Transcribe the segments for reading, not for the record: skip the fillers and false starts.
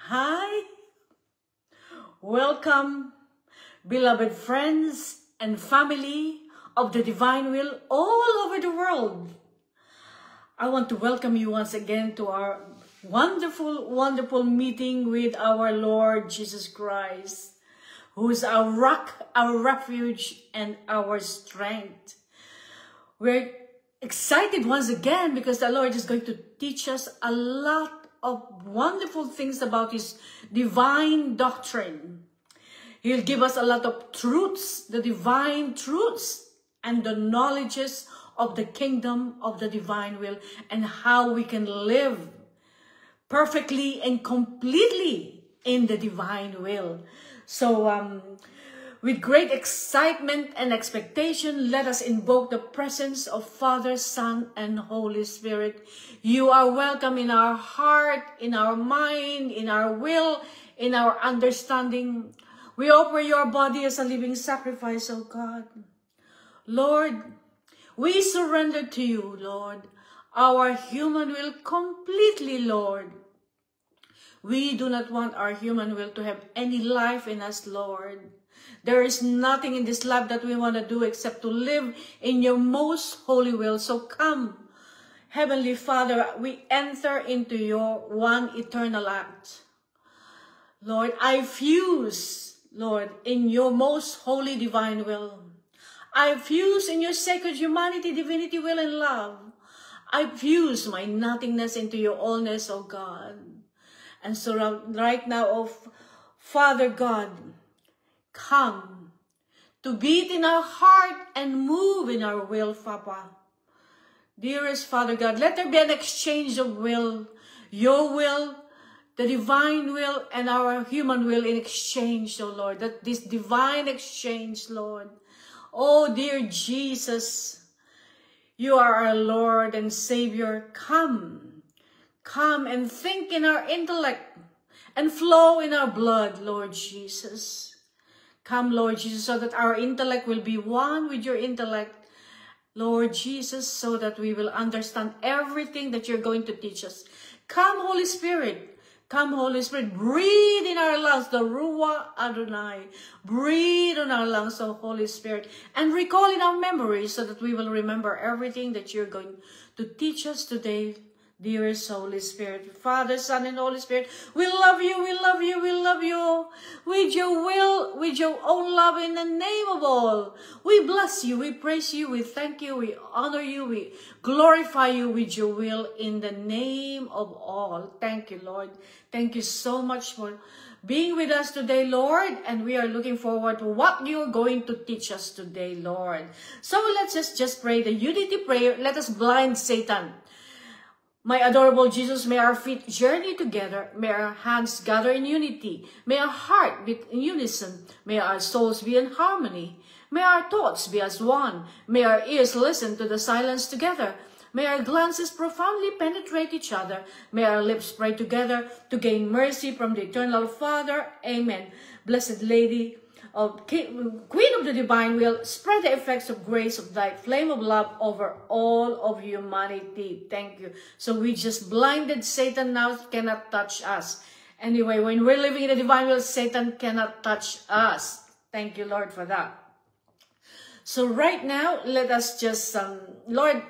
Hi, welcome, beloved friends and family of the Divine Will all over the world. I want to welcome you once again to our wonderful meeting with our Lord Jesus Christ, who is our rock, our refuge, and our strength. We're excited once again because the Lord is going to teach us a lot of wonderful things about His divine doctrine. He'll give us a lot of truths, the divine truths, and the knowledges of the kingdom of the divine will, and how we can live perfectly and completely in the divine will. So, with great excitement and expectation, let us invoke the presence of Father, Son, and Holy Spirit. You are welcome in our heart, in our mind, in our will, in our understanding. We offer your body as a living sacrifice, O God. Lord, we surrender to you, Lord, our human will completely, Lord. We do not want our human will to have any life in us, Lord. There is nothing in this life that we want to do except to live in your most holy will. So come, Heavenly Father, we enter into your one eternal act. Lord, I fuse, Lord, in your most holy divine will. I fuse in your sacred humanity, divinity, will, and love. I fuse my nothingness into your allness, O God. And so right now, oh Father God, come to beat in our heart and move in our will, Papa. Dearest Father God, let there be an exchange of will, your will, the divine will, and our human will in exchange, oh Lord. That this divine exchange, Lord. Oh, dear Jesus, you are our Lord and Savior. Come and think in our intellect and flow in our blood, Lord Jesus. Come, Lord Jesus, so that our intellect will be one with your intellect, Lord Jesus, so that we will understand everything that you're going to teach us. Come, Holy Spirit. Come, Holy Spirit. Breathe in our lungs, the Ruach Adonai. Breathe on our lungs, O Holy Spirit. And recall in our memories so that we will remember everything that you're going to teach us today, dearest Holy Spirit. Father, Son, and Holy Spirit, we love you, we love you, we love you. With your will, with your own love, in the name of all. We bless you, we praise you, we thank you, we honor you, we glorify you with your will in the name of all. Thank you, Lord. Thank you so much for being with us today, Lord. And we are looking forward to what you're going to teach us today, Lord. So let's just pray the unity prayer. Let us blind Satan. My adorable Jesus, may our feet journey together. May our hands gather in unity. May our heart beat in unison. May our souls be in harmony. May our thoughts be as one. May our ears listen to the silence together. May our glances profoundly penetrate each other. May our lips pray together to gain mercy from the eternal Father. Amen. Blessed Lady, Queen of the Divine Will, spread the effects of grace of thy flame of love over all of humanity. Thank you. So we just blinded Satan, now cannot touch us. Anyway, when we're living in the divine will, Satan cannot touch us. Thank you, Lord, for that. So right now, let us just, Lord,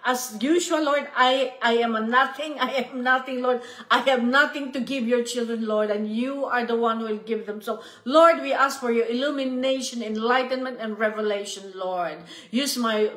as usual, Lord, I am a nothing. I am nothing, Lord. I have nothing to give your children, Lord, and you are the one who will give them. So, Lord, we ask for your illumination, enlightenment, and revelation, Lord. Use my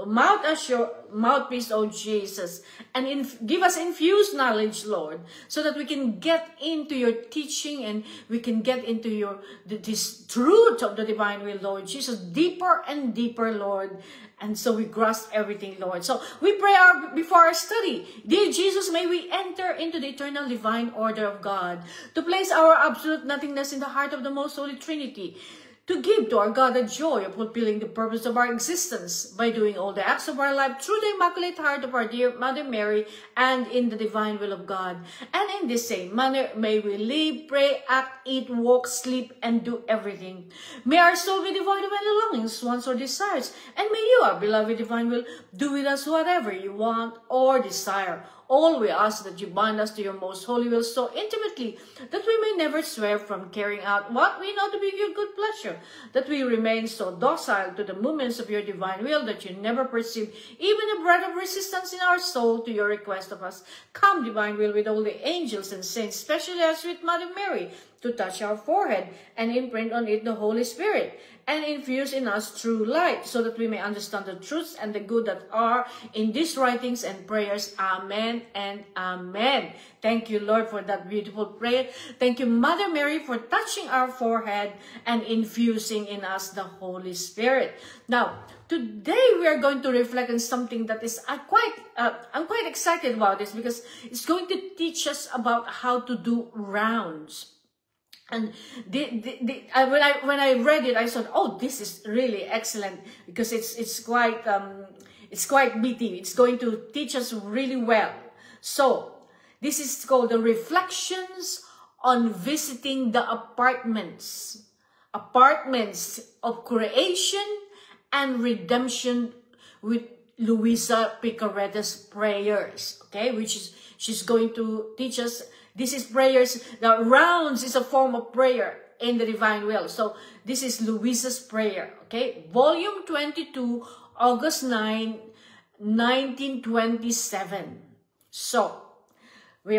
mouth as your mouthpiece, oh Jesus, and give us infused knowledge, Lord, so that we can get into your teaching and we can get into this truth of the divine will, Lord Jesus, deeper and deeper, Lord. And so we grasp everything, Lord. So we pray before our study. Dear Jesus, may we enter into the eternal divine order of God, to place our absolute nothingness in the heart of the most holy Trinity, to give to our God the joy of fulfilling the purpose of our existence by doing all the acts of our life through the Immaculate Heart of our dear Mother Mary and in the divine will of God. And in this same manner, may we live, pray, act, eat, walk, sleep, and do everything. May our soul be devoid of any longings, wants, or desires, and may you, our beloved divine will, do with us whatever you want or desire. All we ask that you bind us to your most holy will so intimately that we may never swerve from carrying out what we know to be your good pleasure, that we remain so docile to the movements of your divine will that you never perceive even a breath of resistance in our soul to your request of us. Come, divine will, with all the angels and saints, especially our sweet Mother Mary, to touch our forehead and imprint on it the Holy Spirit, and infuse in us true light, so that we may understand the truths and the good that are in these writings and prayers. Amen and amen. Thank you, Lord, for that beautiful prayer. Thank you, Mother Mary, for touching our forehead and infusing in us the Holy Spirit. Now, today we are going to reflect on something that is I'm quite excited about this, because it's going to teach us about how to do rounds. And when I read it, I thought, oh, this is really excellent, because it's quite meaty. It's going to teach us really well. So this is called the Reflections on Visiting the Apartments of Creation and Redemption, with Luisa Picarretta's prayers. Okay, which is she's going to teach us. This is prayers. The rounds is a form of prayer in the divine will. So this is Luisa's prayer. Okay, volume 22, August 9, 1927. So we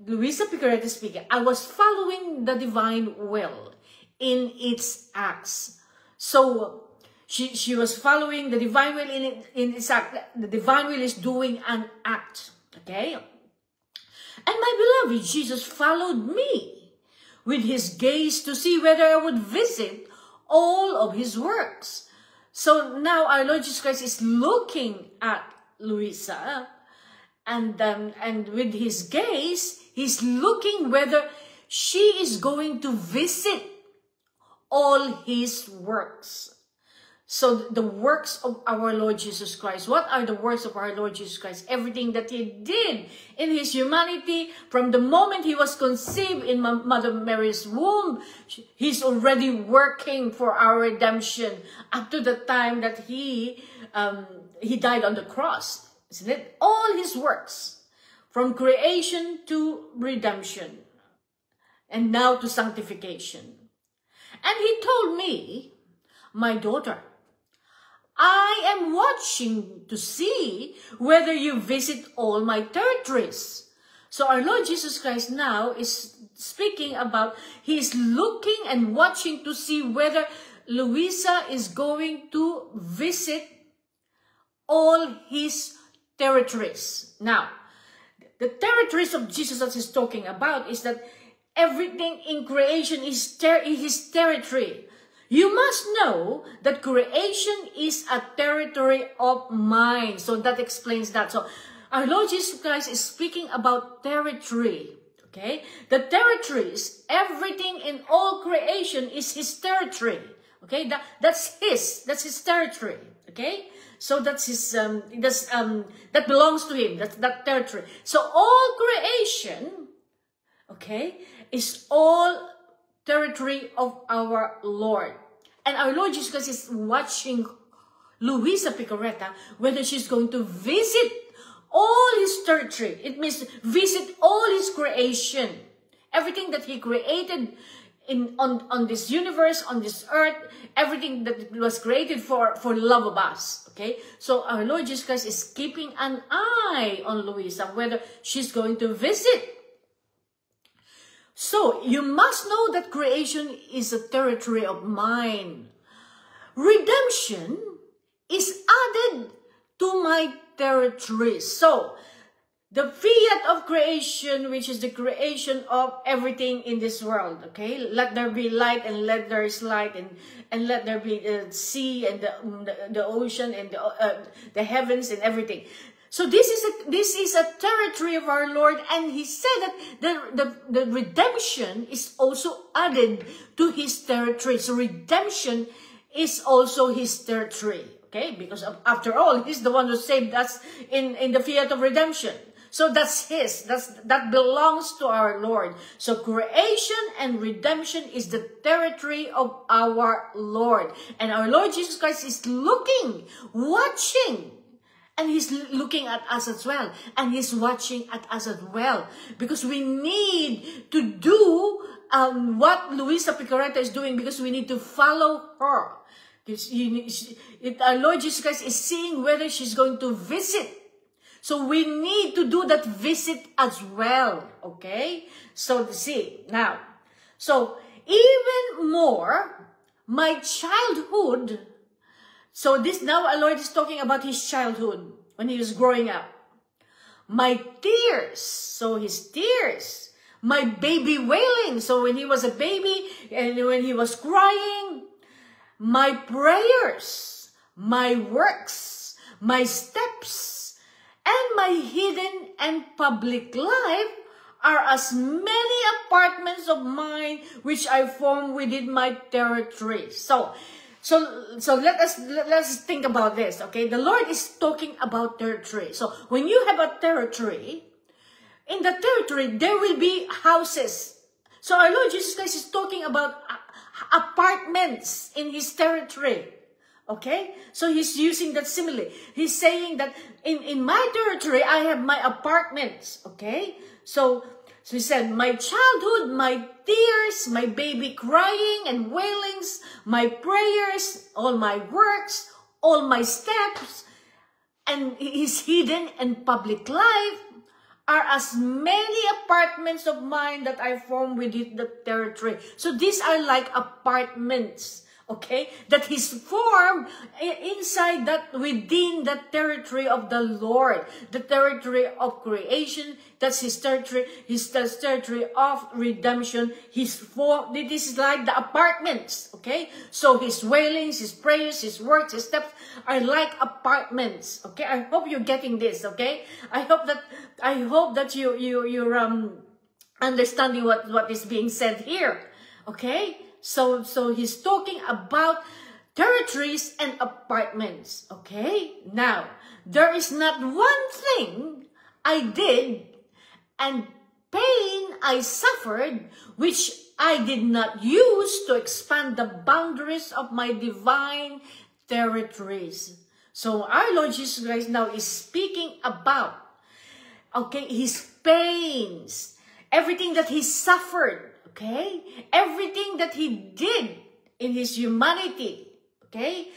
Luisa Picarretta speaking. I was following the divine will in its acts. So she was following the divine will in its act. The divine will is doing an act. Okay. And my beloved Jesus followed me with his gaze to see whether I would visit all of his works. So now our Lord Jesus Christ is looking at Luisa, and with his gaze, he's looking whether she is going to visit all his works. So the works of our Lord Jesus Christ. What are the works of our Lord Jesus Christ? Everything that he did in his humanity, from the moment he was conceived in Mother Mary's womb, he's already working for our redemption up to the time that he died on the cross. Isn't it? All his works, from creation to redemption, and now to sanctification. And he told me, my daughter, I am watching to see whether you visit all my territories. So our Lord Jesus Christ now is speaking about, he's looking and watching to see whether Luisa is going to visit all his territories. Now, the territories of Jesus that he's talking about is that everything in creation is his territory. You must know that creation is a territory of mine. So that explains that. So our Lord Jesus Christ is speaking about territory. Okay? The territories, everything in all creation is his territory. Okay? That's his territory. Okay? So that's his that belongs to him. That's that territory. So all creation, okay, is all territory of our Lord. And our Lord Jesus Christ is watching Luisa Picarretta whether she's going to visit all his territory. It means visit all his creation. Everything that he created on this universe, on this earth, everything that was created for love of us. Okay? So our Lord Jesus Christ is keeping an eye on Luisa whether she's going to visit. So, you must know that creation is a territory of mine. Redemption is added to my territory. So, the fiat of creation, which is the creation of everything in this world, okay? Let there be light, and let there is light, and let there be the sea and the ocean and the heavens and everything. So this is a territory of our Lord, and he said that the redemption is also added to his territory. So redemption is also his territory, okay? Because after all, he's the one who saved us in the fiat of redemption. So that's his. That belongs to our Lord. So creation and redemption is the territory of our Lord, and our Lord Jesus Christ is looking, watching, And He's looking at us as well. And He's watching at us as well. Because we need to do what Luisa Picareta is doing, because we need to follow her. Our Lord Jesus Christ is seeing whether she's going to visit. So we need to do that visit as well. Okay? So see, now. So even more, my childhood. So this now our Lord is talking about His childhood when He was growing up. My tears. So His tears. My baby wailing. So when He was a baby and when He was crying. My prayers. My works. My steps. And my hidden and public life are as many apartments of mine which I form within my territory. So let us think about this, okay? The Lord is talking about territory. So when you have a territory, in the territory there will be houses. So our Lord Jesus Christ is talking about apartments in His territory. Okay? So He's using that simile. He's saying that in my territory, I have my apartments. Okay? So He said, my childhood, my tears, my baby crying and wailings, my prayers, all my works, all my steps, and His hidden and public life are as many apartments of mine that I form within the territory. So these are like apartments. Okay, that He's formed inside that, within the territory of the Lord, the territory of creation. That's His territory. His territory of redemption. This is like the apartments. Okay, so His wailings, His prayers, His works, His steps are like apartments. Okay, I hope you're getting this. Okay, I hope that you're understanding what is being said here. Okay. So He's talking about territories and apartments, okay? Now, there is not one thing I did and pain I suffered which I did not use to expand the boundaries of my divine territories. So our Lord Jesus Christ now is speaking about, okay, His pains, everything that He suffered. Okay? Everything that He did in His humanity, okay,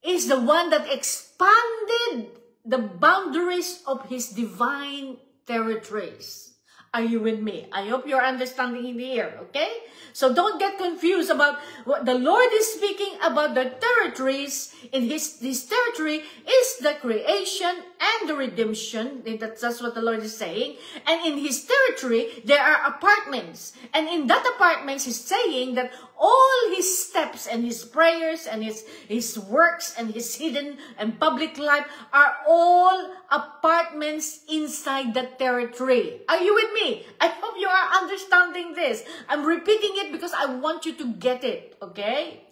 is the one that expanded the boundaries of His divine territories. Are you with me? I hope you're understanding in here, okay? So don't get confused about what the Lord is speaking about. The territories. In His territory is the creation and the redemption. That's what the Lord is saying. And in His territory, there are apartments. And in that apartments, He's saying that all His steps and His prayers and His works and His hidden and public life are all apartments inside the territory. Are you with me? I hope you are understanding this. I'm repeating it because I want you to get it, okay?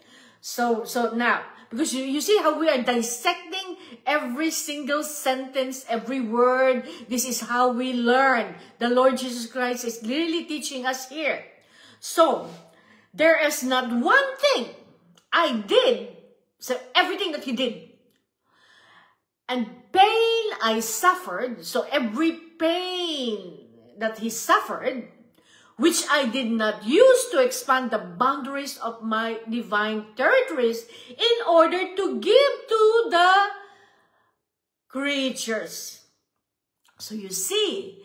So now, because you see how we are dissecting every single sentence, every word. This is how we learn. The Lord Jesus Christ is literally teaching us here. So, there is not one thing I did, so everything that He did, and pain I suffered, so every pain that He suffered, which I did not use to expand the boundaries of my divine territories in order to give to the creatures. So you see,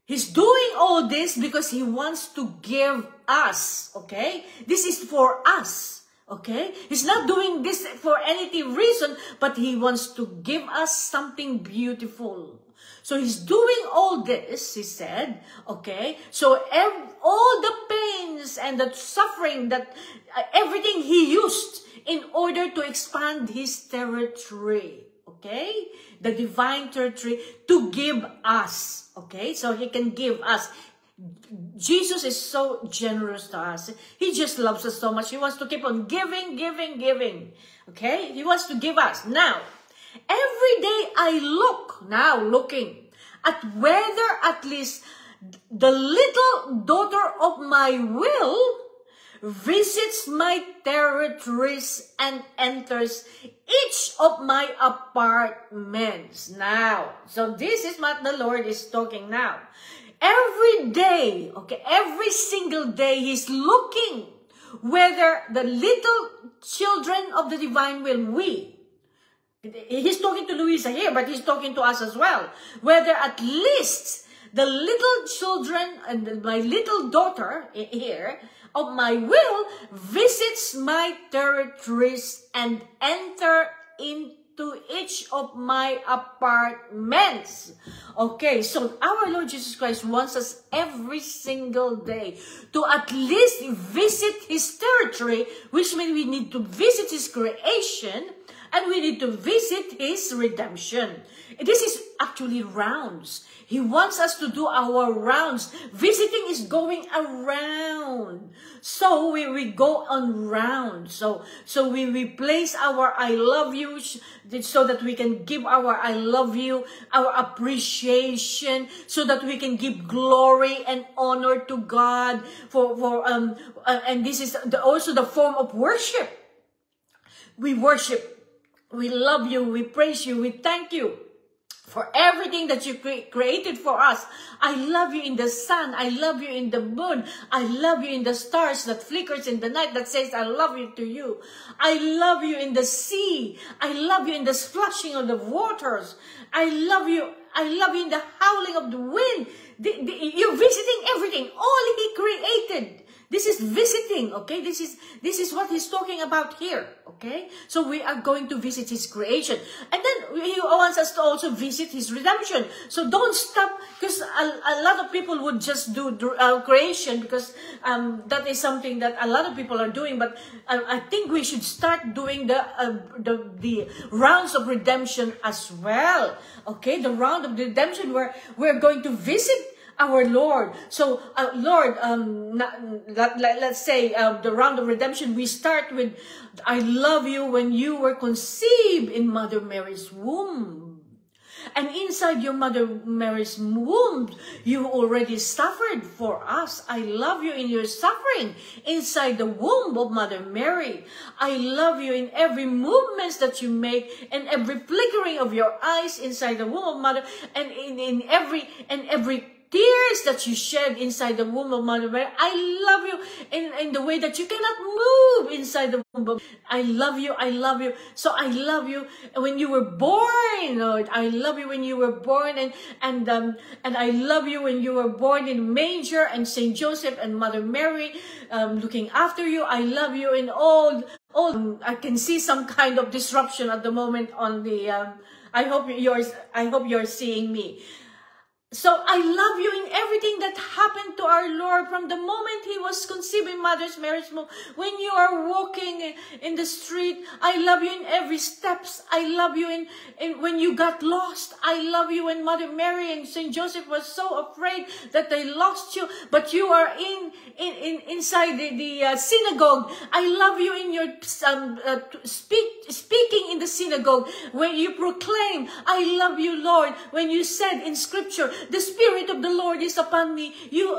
He's doing all this because He wants to give us, okay? This is for us, okay? He's not doing this for any reason, but He wants to give us something beautiful. So He's doing all this, He said, okay? So all the pains and the suffering, that everything He used in order to expand His territory, okay? The divine territory to give us, okay? So He can give us. Jesus is so generous to us. He just loves us so much. He wants to keep on giving, giving, giving, okay? He wants to give us. Now, every day I looking at whether at least the little daughter of my will visits my territories and enters each of my apartments. Now, so this is what the Lord is talking now. Every day, okay, every single day, He's looking whether the little children of the divine will, He's talking to Luisa here, but He's talking to us as well. Whether at least the little children and my little daughter here of my will visits my territories and enter into each of my apartments. Okay, so our Lord Jesus Christ wants us every single day to at least visit His territory, which means we need to visit His creation, and we need to visit His redemption. This is actually rounds. He wants us to do our rounds. Visiting is going around. So we go on rounds. So we place our I love you so that we can give our I love you, our appreciation, so that we can give glory and honor to God and this is also the form of worship. We worship. We love you, we praise you, we thank you for everything that you created for us. I love you in the sun, I love you in the moon, I love you in the stars that flickers in the night that says I love you to you. I love you in the sea, I love you in the splashing of the waters, I love you in the howling of the wind. You're visiting everything, all He created. This is visiting, okay? This is what He's talking about here, okay? So we are going to visit His creation. And then He wants us to also visit His redemption. So don't stop, because a lot of people would just do creation, because that is something that a lot of people are doing. But I think we should start doing the rounds of redemption as well, okay? The round of redemption where we're going to visit our Lord. So, Lord, let's say the round of redemption, we start with, I love you when you were conceived in Mother Mary's womb. And inside your Mother Mary's womb, you already suffered for us. I love you in your suffering inside the womb of Mother Mary. I love you in every movement that you make and every flickering of your eyes inside the womb of Mother, and in every tears that you shed inside the womb of Mother Mary. I love you in the way that you cannot move inside the womb. I love you. I love you. So I love you when you were born, Lord. I love you when you were born, and I love you when you were born in manger and Saint Joseph and Mother Mary looking after you. I love you in all. I can see some kind of disruption at the moment on the. I hope you're seeing me. So I love you in everything that happened to our Lord from the moment He was conceived in Mother Mary's womb. When you are walking in the street, I love you in every steps. I love you in when you got lost. I love you when Mother Mary and Saint Joseph was so afraid that they lost you, but you are inside the synagogue. I love you in your speaking in the synagogue when you proclaim, I love you, Lord, when you said in Scripture, the Spirit of the Lord is upon me. You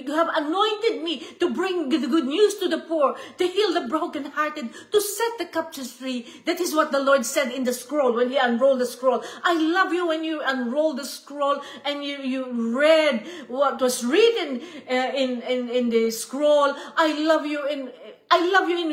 have anointed me to bring the good news to the poor, to heal the brokenhearted, to set the captives free. That is what the Lord said in the scroll when He unrolled the scroll. I love you when you unrolled the scroll and you read what was written in the scroll. I love you in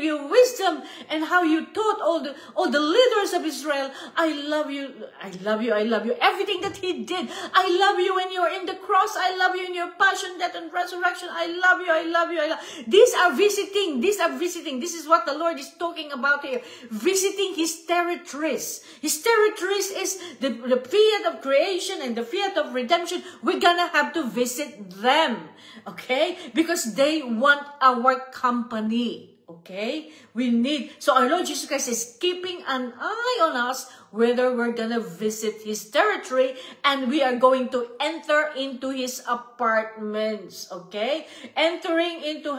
your wisdom and how you taught all the leaders of Israel. I love you. I love you. I love you. Everything that He did. I love you when you're in the cross. I love you in your passion, death, and resurrection. I love you. I love you. I love you. These are visiting. These are visiting. This is what the Lord is talking about here. Visiting His territories. His territories is the fiat of creation and the fiat of redemption. We're gonna have to visit them. Okay? Because they want our company. Okay? We need, so our Lord Jesus Christ is keeping an eye on us whether we're gonna visit his territory, and we are going to enter into his apartments, okay? Entering into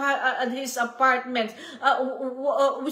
his apartments.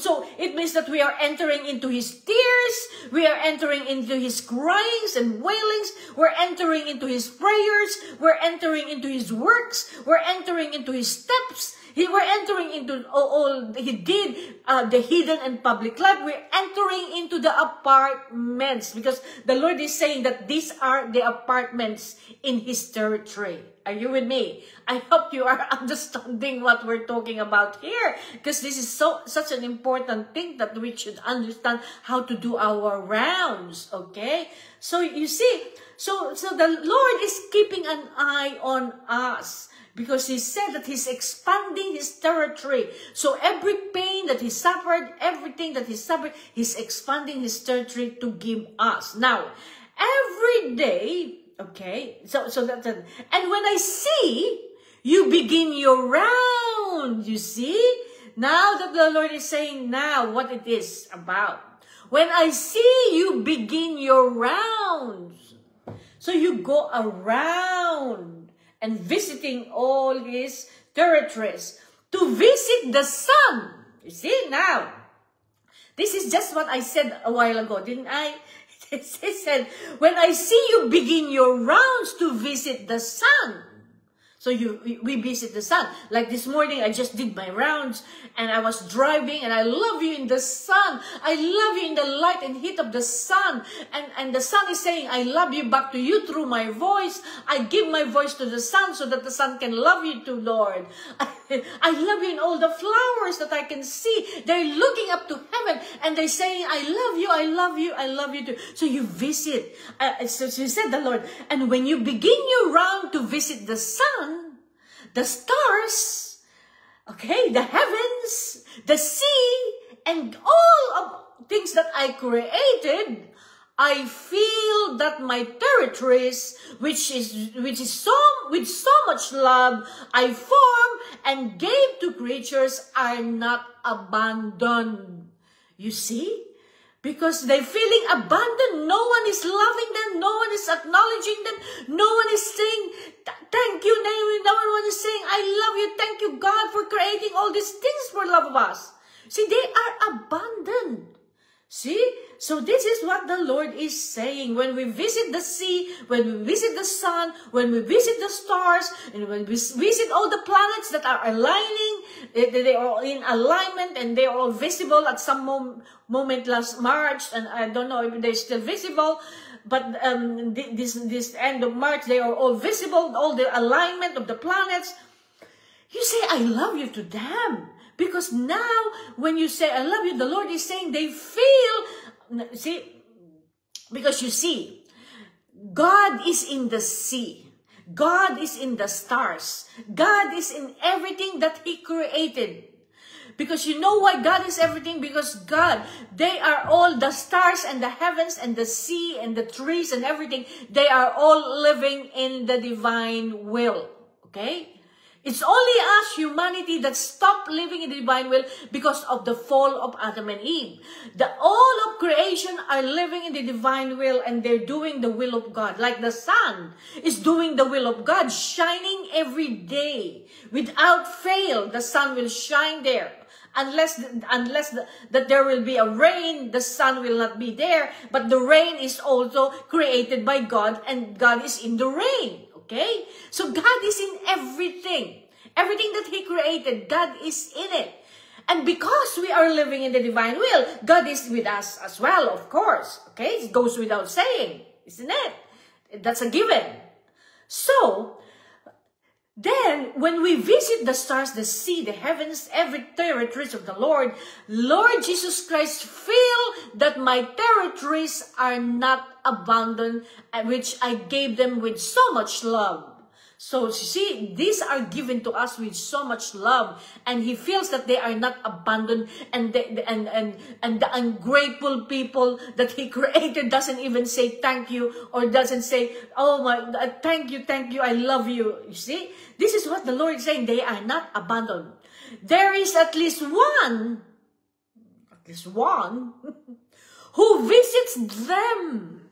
So it means that we are entering into his tears, we are entering into his cryings and wailings, we're entering into his prayers, we're entering into his works, we're entering into his steps, we're entering into all he did, the hidden and public life. We're entering into the apartments because the Lord is saying that these are the apartments in his territory. Are you with me? I hope you are understanding what we're talking about here, because this is such an important thing that we should understand how to do our rounds, okay? So you see, so the Lord is keeping an eye on us, because he said that he's expanding his territory. So every pain that he suffered, everything that he suffered, he's expanding his territory to give us. Now, every day, okay, so that, and when I see you begin your round, you see, now that the Lord is saying now what it is about. When I see you begin your rounds, so you go around and visiting all his territories to visit the sun. You see now, this is just what I said a while ago, didn't I? It said, when I see you begin your rounds to visit the sun. So we visit the sun. Like this morning, I just did my rounds and I was driving, and I love you in the sun. I love you in the light and heat of the sun. And the sun is saying, I love you back to you through my voice. I give my voice to the sun so that the sun can love you too, Lord. I love you in all the flowers that I can see. They're looking up to heaven and they're saying, I love you, I love you, I love you too. So you visit. So she said the Lord, and when you begin your round to visit the sun, the stars, okay, the heavens, the sea, and all of things that I created, I feel that my territories, which is with so much love I form and gave to creatures, are not abandoned. You see? Because they're feeling abandoned. No one is loving them. No one is acknowledging them. No one is saying, thank you. No one is saying, I love you. Thank you, God, for creating all these things for love of us. See, they are abandoned. See? So this is what the Lord is saying. When we visit the sea, when we visit the sun, when we visit the stars, and when we visit all the planets that are aligning, they are all in alignment and they are all visible at some moment last March, and I don't know if they're still visible, but this end of March, they are all visible, all the alignment of the planets. You say, I love you to them. Because now, when you say, I love you, the Lord is saying they feel, see, because you see, God is in the sea. God is in the stars. God is in everything that he created. Because you know why God is everything? Because God, they are all the stars and the heavens and the sea and the trees and everything. They are all living in the divine will. Okay? It's only us, humanity, that stopped living in the divine will because of the fall of Adam and Eve. All of creation are living in the divine will and they're doing the will of God. Like the sun is doing the will of God, shining every day. Without fail, the sun will shine there. Unless that there will be a rain, the sun will not be there. But the rain is also created by God and God is in the rain. Okay? So God is in everything. Everything that he created, God is in it. And because we are living in the divine will, God is with us as well, of course. Okay? It goes without saying. Isn't it? That's a given. So, then, when we visit the stars, the sea, the heavens, every territories of the Lord Jesus Christ feel that my territories are not abandoned, which I gave them with so much love. So, see, these are given to us with so much love, and he feels that they are not abandoned, and the ungrateful people that he created doesn't even say thank you, or doesn't say, oh my, thank you, I love you. You see, this is what the Lord is saying. They are not abandoned. There is at least one who visits them.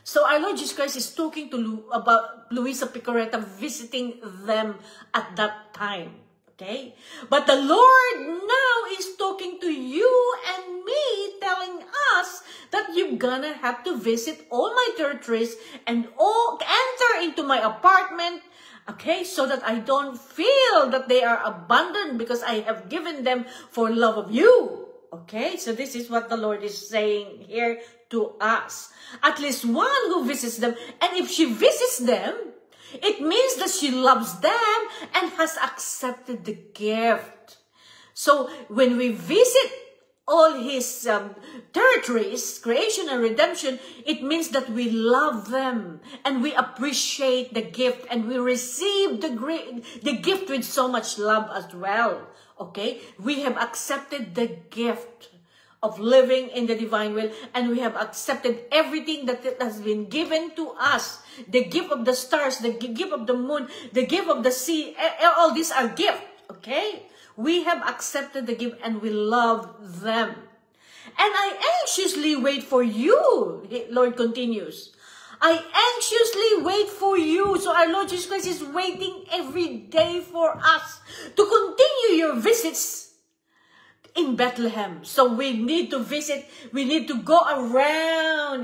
So our Lord Jesus Christ is talking to about Luisa Picareta visiting them at that time. Okay? But the Lord now is talking to you and me, telling us that you're gonna have to visit all my territories and enter into my apartment, okay, so that I don't feel that they are abandoned because I have given them for love of you. Okay, so this is what the Lord is saying here to us. At least one who visits them, and if she visits them, it means that she loves them and has accepted the gift. So when we visit all his territories, creation and redemption, it means that we love them and we appreciate the gift and we receive the gift with so much love as well. Okay? We have accepted the gift of living in the divine will, and we have accepted everything that has been given to us. The gift of the stars, the gift of the moon, the gift of the sea, all these are gifts, okay? We have accepted the gift and we love them. And I anxiously wait for you, Lord continues. I anxiously wait for you. So our Lord Jesus Christ is waiting every day for us to continue your visits in Bethlehem. So we need to visit, we need to go around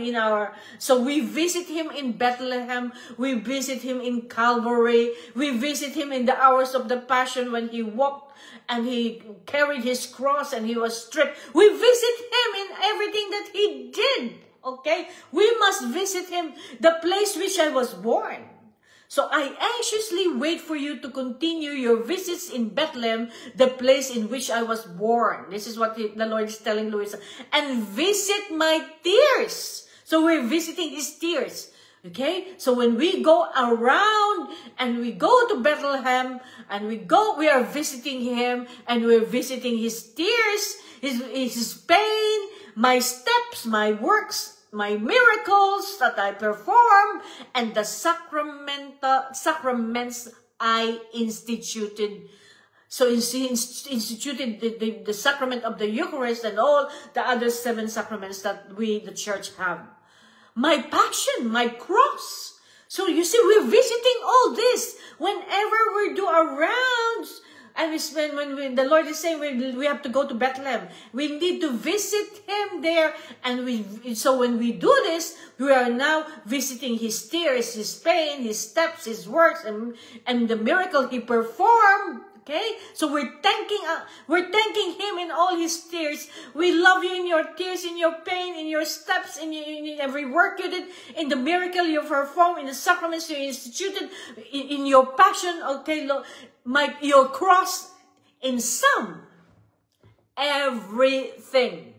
so we visit him in Bethlehem, we visit him in Calvary, we visit him in the hours of the Passion when he walked and he carried his cross and he was stripped. We visit him in everything that he did, okay? We must visit him, the place which I was born. So I anxiously wait for you to continue your visits in Bethlehem, the place in which I was born. This is what the Lord is telling Luisa. And visit my tears. So we're visiting his tears. Okay? So when we go around and we go to Bethlehem and we are visiting him and we're visiting his tears, his pain, my steps, my works, my miracles that I perform, and the sacraments I instituted. So he instituted the sacrament of the Eucharist and all the other 7 sacraments that we, the church, have. My passion, my cross. So you see, we're visiting all this whenever we do our rounds. And when the Lord is saying we have to go to Bethlehem, we need to visit him there. And so when we do this, we are now visiting his tears, his pain, his steps, his works, and the miracle he performed. Okay, so we're thanking him in all his tears. We love you in your tears, in your pain, in your steps, in every work you did, in the miracle you performed, in the sacraments you instituted, in your passion. Okay, Lord, your cross, in sum, everything.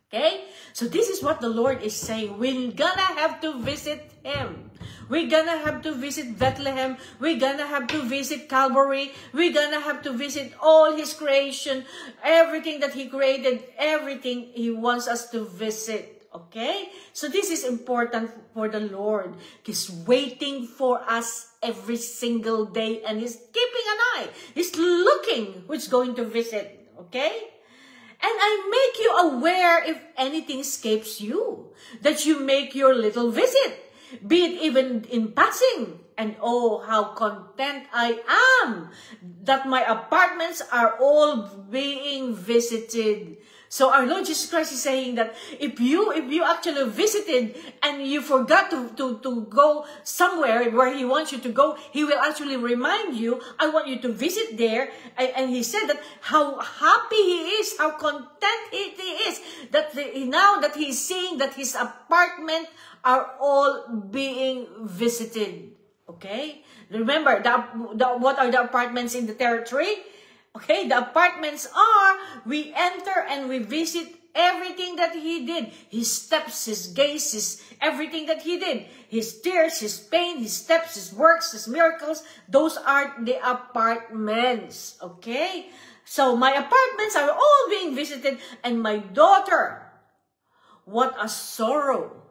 Okay, so this is what the Lord is saying. We're gonna have to visit him. We're gonna have to visit Bethlehem. We're gonna have to visit Calvary. We're gonna have to visit all his creation, everything that he created, everything he wants us to visit. Okay? So this is important for the Lord. He's waiting for us every single day and he's keeping an eye. He's looking who's going to visit. Okay? And I make you aware if anything escapes you, that you make your little visit. Be it even in passing. And oh, how content I am that my apartments are all being visited. So our Lord Jesus Christ is saying that if you actually visited and you forgot to go somewhere where he wants you to go, he will actually remind you, I want you to visit there. And he said that how happy he is, how content he is, that now that he's seeing that his apartment are all being visited. Okay? Remember, what are the apartments in the territory? Okay, the apartments are, we enter and we visit everything that he did. His steps, his gaze, everything that he did. His tears, his pain, his steps, his works, his miracles. Those are the apartments. Okay? So my apartments are all being visited. And my daughter, what a sorrow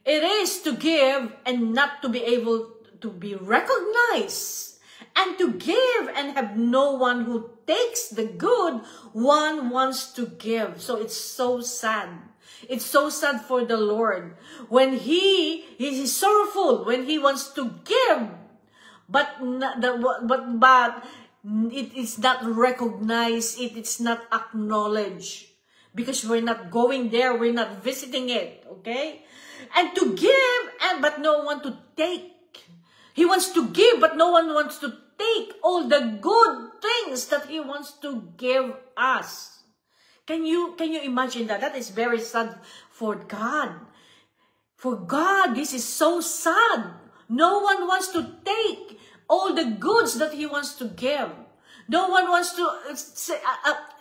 it is to give and not to be able to be recognized and to give and have no one who takes the good one wants to give. So it's so sad. It's so sad for the Lord when he is sorrowful when he wants to give, but it is not recognized, it is not acknowledged, because we're not going there, we're not visiting it, okay? And to give, but no one to take. He wants to give, but no one wants to take all the good things that he wants to give us. Can you imagine that? That is very sad for God. For God, this is so sad. No one wants to take all the goods that he wants to give. No one wants to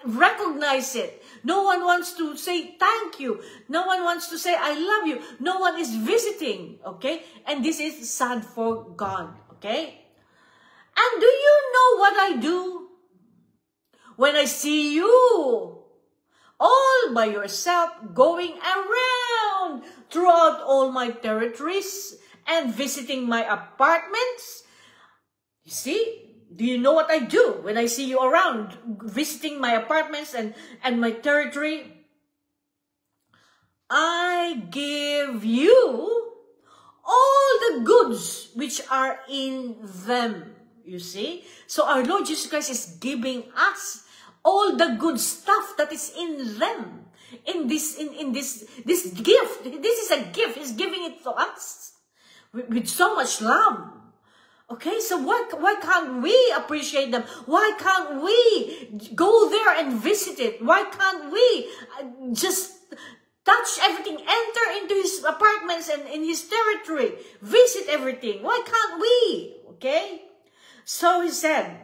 recognize it. No one wants to say thank you. No one wants to say I love you. No one is visiting, okay? And this is sad for God, okay? And do you know what I do? When I see you all by yourself going around throughout all my territories and visiting my apartments, you see, do you know what I do when I see you around visiting my apartments and my territory? I give you all the goods which are in them. You see? So our Lord Jesus Christ is giving us all the good stuff that is in them. In this gift. This is a gift. He's giving it to us with so much love. Okay, so why can't we appreciate them? Why can't we go there and visit it? Why can't we just touch everything, enter into his apartments and in his territory, visit everything? Why can't we? Okay, so he said,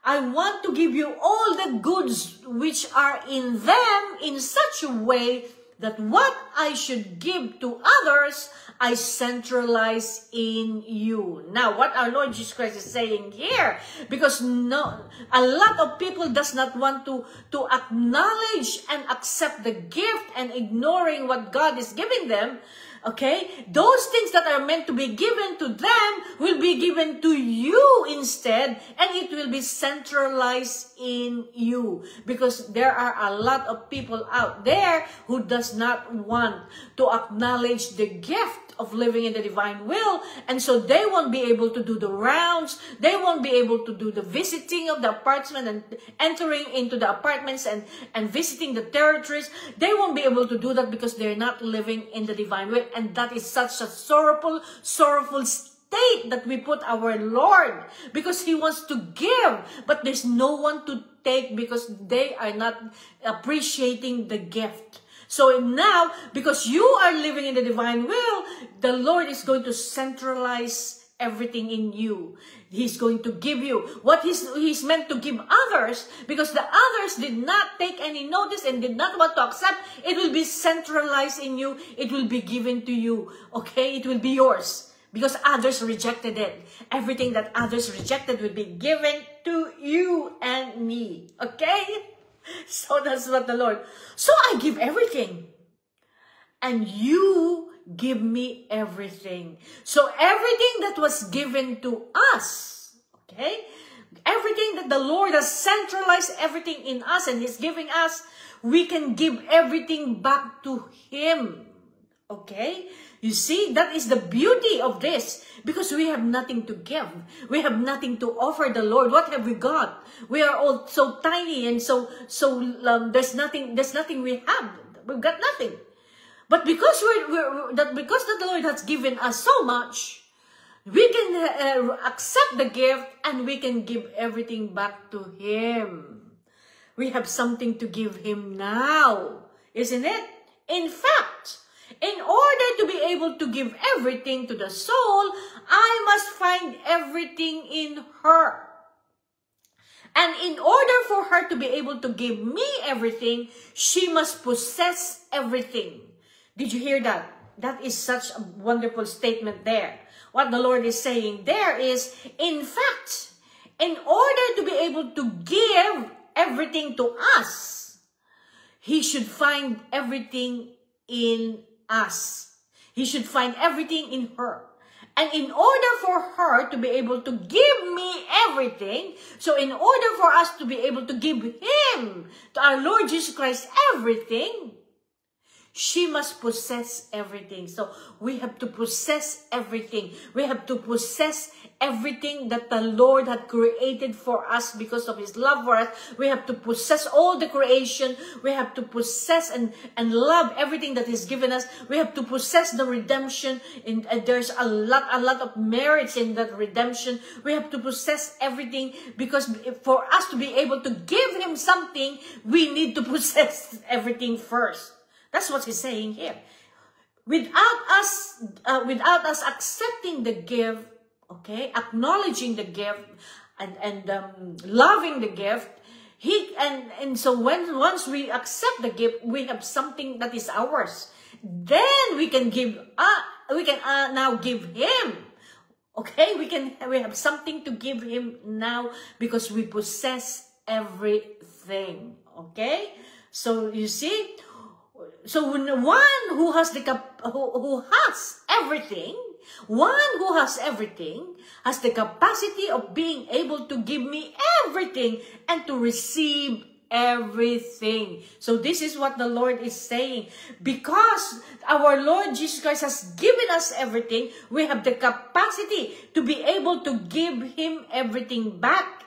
I want to give you all the goods which are in them in such a way that what I should give to others, I centralize in you. Now, what our Lord Jesus Christ is saying here, because a lot of people does not want to acknowledge and accept the gift and ignoring what God is giving them, okay? Those things that are meant to be given to them will be given to you instead, and it will be centralized in you. Because there are a lot of people out there who does not want to acknowledge the gift of living in the divine will, and so they won't be able to do the rounds, they won't be able to do the visiting of the apartment and entering into the apartments and visiting the territories. They won't be able to do that because they're not living in the divine will, and that is such a sorrowful state that we put our Lord, because he wants to give, but there's no one to take because they are not appreciating the gift. So now, because you are living in the divine will, the Lord is going to centralize everything in you. He's going to give you what he's meant to give others, because the others did not take any notice and did not want to accept. It will be centralized in you. It will be given to you. Okay? It will be yours because others rejected it. Everything that others rejected will be given to you and me. Okay? So that's what the Lord. So I give everything. And you give me everything. So everything that was given to us, okay? Everything that the Lord has centralized everything in us and is giving us, we can give everything back to him. Okay? You see, that is the beauty of this, because we have nothing to give. We have nothing to offer the Lord. What have we got? We are all so tiny and so there's nothing we have. We've got nothing. But because because the Lord has given us so much, we can accept the gift and we can give everything back to him. We have something to give him now, isn't it? In fact, in order to be able to give everything to the soul, I must find everything in her. And in order for her to be able to give me everything, she must possess everything. Did you hear that? That is such a wonderful statement there. What the Lord is saying there is, in fact, in order to be able to give everything to us, he should find everything in us. He should find everything in her. And in order for her to be able to give me everything. So in order for us to be able to give Him, to our Lord Jesus Christ, everything, she must possess everything. So we have to possess everything. We have to possess everything that the Lord had created for us because of His love for us. We have to possess all the creation. We have to possess and love everything that is given us. We have to possess the redemption. And there's a lot of merits in that redemption. We have to possess everything because for us to be able to give Him something, we need to possess everything first. That's what He's saying here. Without us accepting the gift, okay, acknowledging the gift, and loving the gift, so once we accept the gift, we have something that is ours. Then we can give. Now give Him. Okay, we have something to give Him now because we possess everything. Okay, so you see. So when one who has everything, has the capacity of being able to give me everything and to receive everything. So this is what the Lord is saying. Because our Lord Jesus Christ has given us everything, we have the capacity to be able to give Him everything back,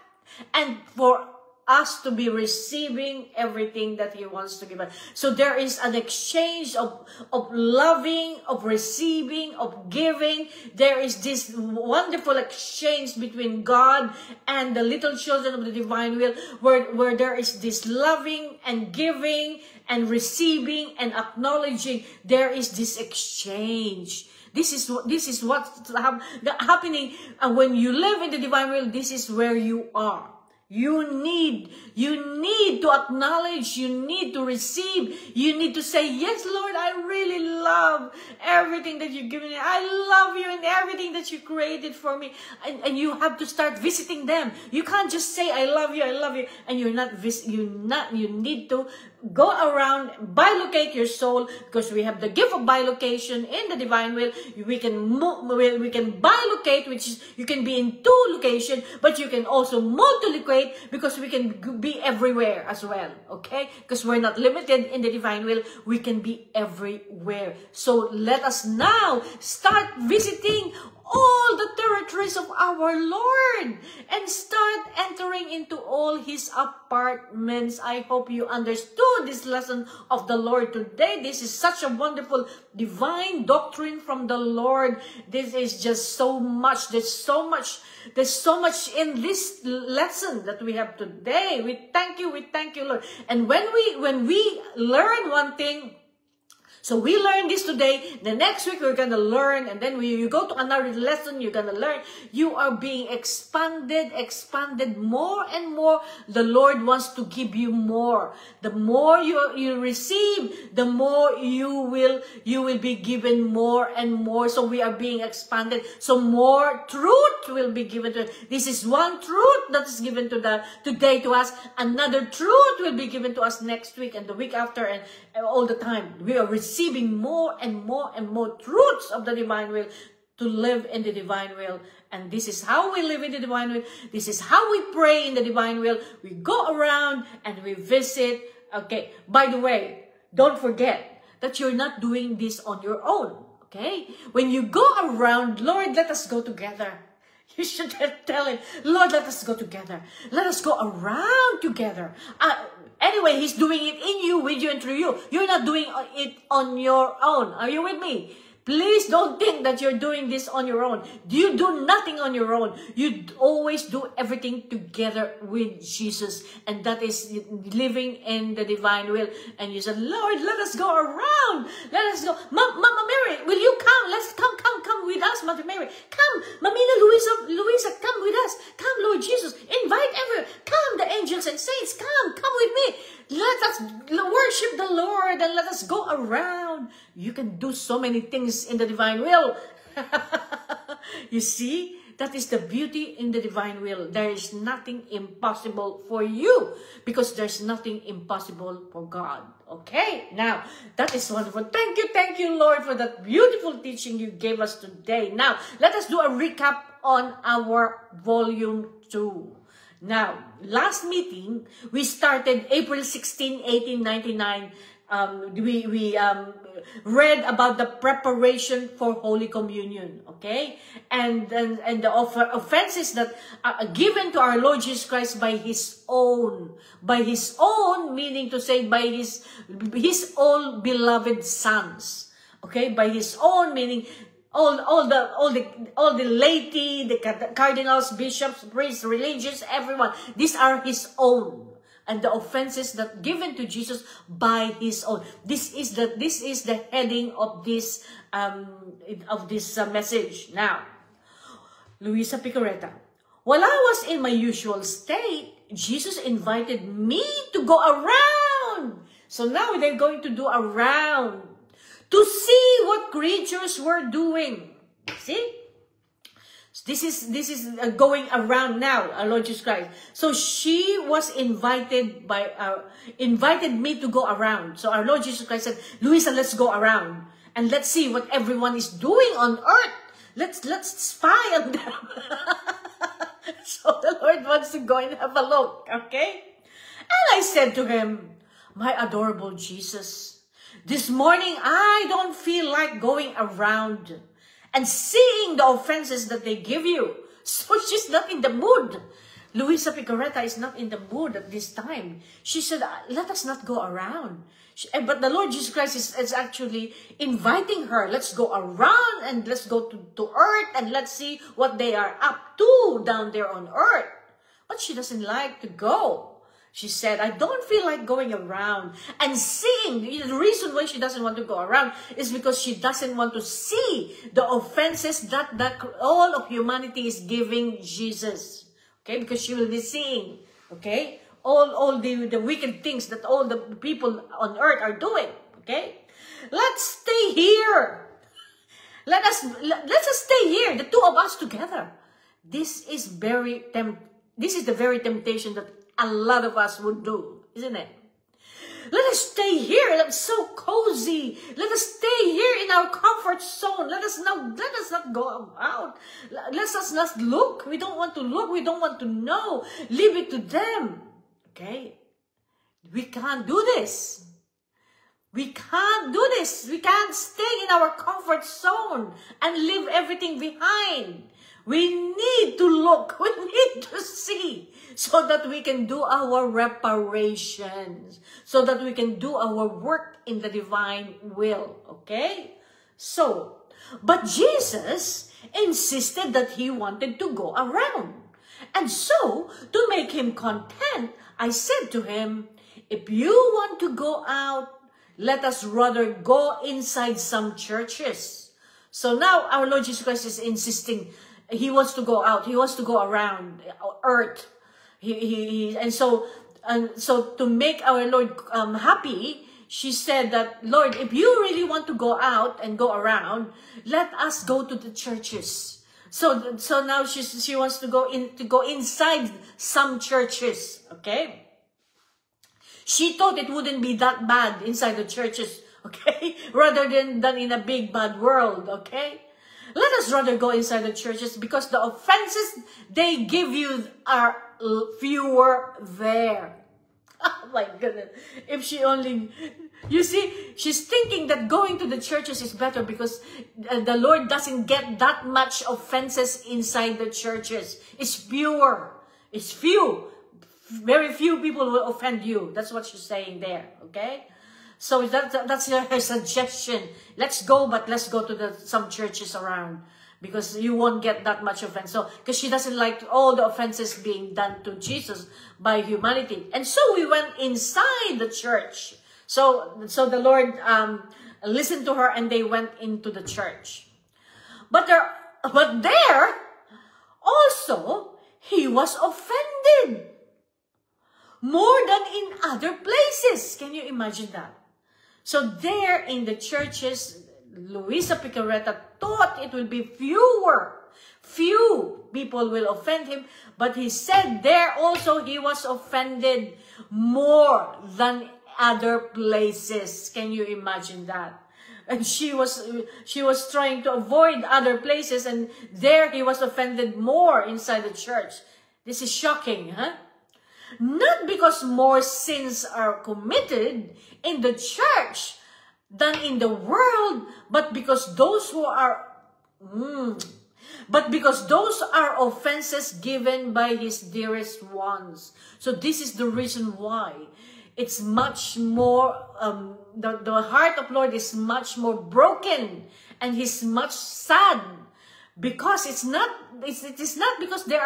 and for us to be receiving everything that He wants to give us. So there is an exchange of loving, of receiving, of giving. There is this wonderful exchange between God and the little children of the divine will, where there is this loving and giving and receiving and acknowledging. There is this exchange. This is what's happening. And when you live in the divine will, this is where you are. You need to acknowledge, you need to receive, you need to say, yes, Lord, I really love everything that you've given me. I love you and everything that you created for me. And you have to start visiting them. You can't just say, I love you, and you need to go around, bilocate your soul, because we have the gift of bilocation in the divine will. We can bilocate, which is you can be in two locations, but you can also multilocate because we can be everywhere as well. Okay, because we're not limited in the divine will, we can be everywhere. So let us now start visiting all the territories of our Lord and start entering into all His apartments. I hope you understood this lesson of the Lord today. This is such a wonderful divine doctrine from the Lord. This is just so much. There's so much in this lesson that we have today. We thank you, Lord. And when we learn one thing, so we learn this today, the next week we're going to learn, and then you go to another lesson, you're going to learn. You are being expanded more and more. The Lord wants to give you more. The more you receive, the more you will be given more and more. So we are being expanded. So more truth will be given to us. This is one truth that is given today to us. Another truth will be given to us next week and the week after, and all the time. We are receiving more and more and more truths of the divine will to live in the divine will. And this is how we live in the divine will. This is how we pray in the divine will. We go around and we visit. Okay, by the way, don't forget that you're not doing this on your own. Okay, when you go around, Lord, let us go together. You should tell Him, Lord, let us go together. Let us go around together. Anyway, He's doing it in you, with you, and through you. You're not doing it on your own. Are you with me? Please don't think that you're doing this on your own. You do nothing on your own. You always do everything together with Jesus. And that is living in the divine will. And you said, Lord, let us go around. Let us go. Mama Mary, will you come? Let's come with us, Mother Mary. Come, Mamina Luisa, come with us. Come, Lord Jesus. Invite everyone. Come, the angels and saints. Come with me. Let us worship the Lord and let us go around. You can do so many things in the divine will. You see, that is the beauty in the divine will. There is nothing impossible for you because there's nothing impossible for God. Okay, now that is wonderful. Thank you, Lord, for that beautiful teaching you gave us today. Now, let us do a recap on our volume 2. Now, last meeting, we started April 16, 1899. We read about the preparation for Holy Communion, okay? And the offenses that are given to our Lord Jesus Christ by His own. By His own, meaning to say by His own beloved sons. Okay? By His own, meaning all the laity, the cardinals, bishops, priests, religious, everyone. These are His own. And the offenses that given to Jesus by His own. This is the heading of this message. Now, Luisa Picaretta. While I was in my usual state, Jesus invited me to go around. So now they're going to do around to see what creatures were doing. See? This is going around now, our Lord Jesus Christ. So she was invited me to go around. So our Lord Jesus Christ said, Luisa, let's go around and let's see what everyone is doing on earth. Let's spy on them. So the Lord wants to go and have a look, okay? And I said to him, my adorable Jesus, this morning I don't feel like going around and seeing the offenses that they give you. So she's not in the mood. Luisa Picaretta is not in the mood at this time. She said, let us not go around. But the Lord Jesus Christ is actually inviting her. Let's go around and let's go to earth and let's see what they are up to down there on earth. But she doesn't like to go. She said, I don't feel like going around and seeing. The reason why she doesn't want to go around is because she doesn't want to see the offenses that all of humanity is giving Jesus. Okay, because she will be seeing, okay, all the wicked things that all the people on earth are doing. Okay, let's stay here. Let us stay here, the two of us together. This is the very temptation that a lot of us would do, isn't it? Let us stay here. It's so cozy. Let us stay here in our comfort zone. Let us not go out. Let us not look. We don't want to look. We don't want to know. Leave it to them. Okay? We can't do this. We can't do this. We can't stay in our comfort zone and leave everything behind. We need to look. We need to see so that we can do our reparations, so that we can do our work in the divine will. Okay? So, but Jesus insisted that He wanted to go around. And so, to make Him content, I said to Him, if you want to go out, let us rather go inside some churches. So now our Lord Jesus Christ is insisting. He wants to go out. He wants to go around earth. And so to make our Lord happy, she said that, Lord, if you really want to go out and go around, let us go to the churches. So now she wants to go inside some churches. Okay. She thought it wouldn't be that bad inside the churches. Okay, rather than in a big bad world. Okay. Let us rather go inside the churches because the offenses they give you are fewer there. Oh my goodness. If she only, you see, she's thinking that going to the churches is better because the Lord doesn't get that much offenses inside the churches. It's fewer. It's few. Very few people will offend you. That's what she's saying there. Okay? So that's her suggestion. Let's go, but let's go to some churches around because you won't get that much offense. So, because she doesn't like all the offenses being done to Jesus by humanity. And so we went inside the church. So the Lord listened to her and they went into the church. But there also He was offended more than in other places. Can you imagine that? So there in the churches, Luisa Picaretta thought it will be few people will offend him, but he said there also he was offended more than other places. Can you imagine that? And she was trying to avoid other places, and there he was offended more inside the church. This is shocking, huh? Not because more sins are committed in the church than in the world, but because those are offenses given by his dearest ones. So this is the reason why it's much more, the heart of Lord is much more broken, and he's much sad, because it is not because there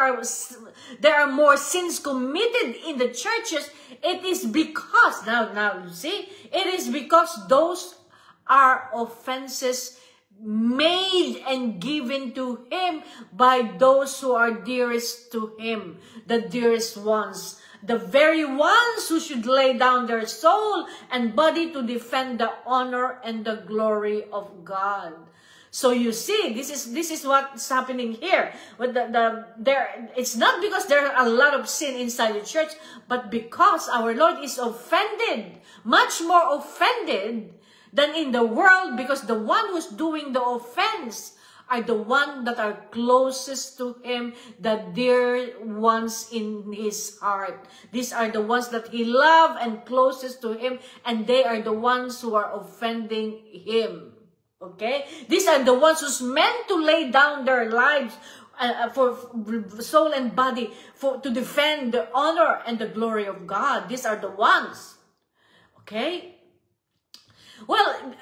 are more sins committed in the churches. It is because, now you see, it is because those are offenses made and given to him by those who are dearest to him, the dearest ones, the very ones who should lay down their soul and body to defend the honor and the glory of God. So you see, this is what's happening here. With it's not because there are a lot of sin inside the church, but because our Lord is offended, much more offended than in the world, because the one who's doing the offense are the one that are closest to him, the dear ones in his heart. These are the ones that he loves and closest to him, and they are the ones who are offending him. Okay? These are the ones who's meant to lay down their lives for soul and body to defend the honor and the glory of God. These are the ones. Okay? Well,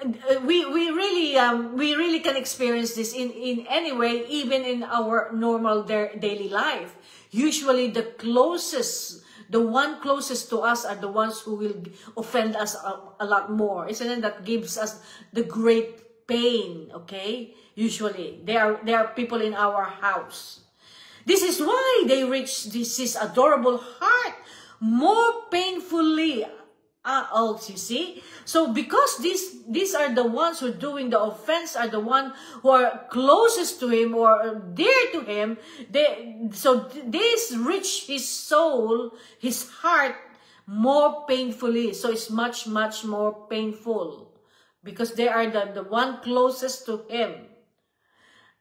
we really can experience this in any way, even in our normal daily life. Usually the one closest to us are the ones who will offend us a lot more. Isn't it? That gives us the great pain, okay? Usually, they are people in our house. This is why they reach this adorable heart more painfully. Also, you see? So, because these are the ones who are doing the offense, are the ones who are closest to him or dear to him, this reach his soul, his heart, more painfully. So, it's much, much more painful. Because they are the one closest to him.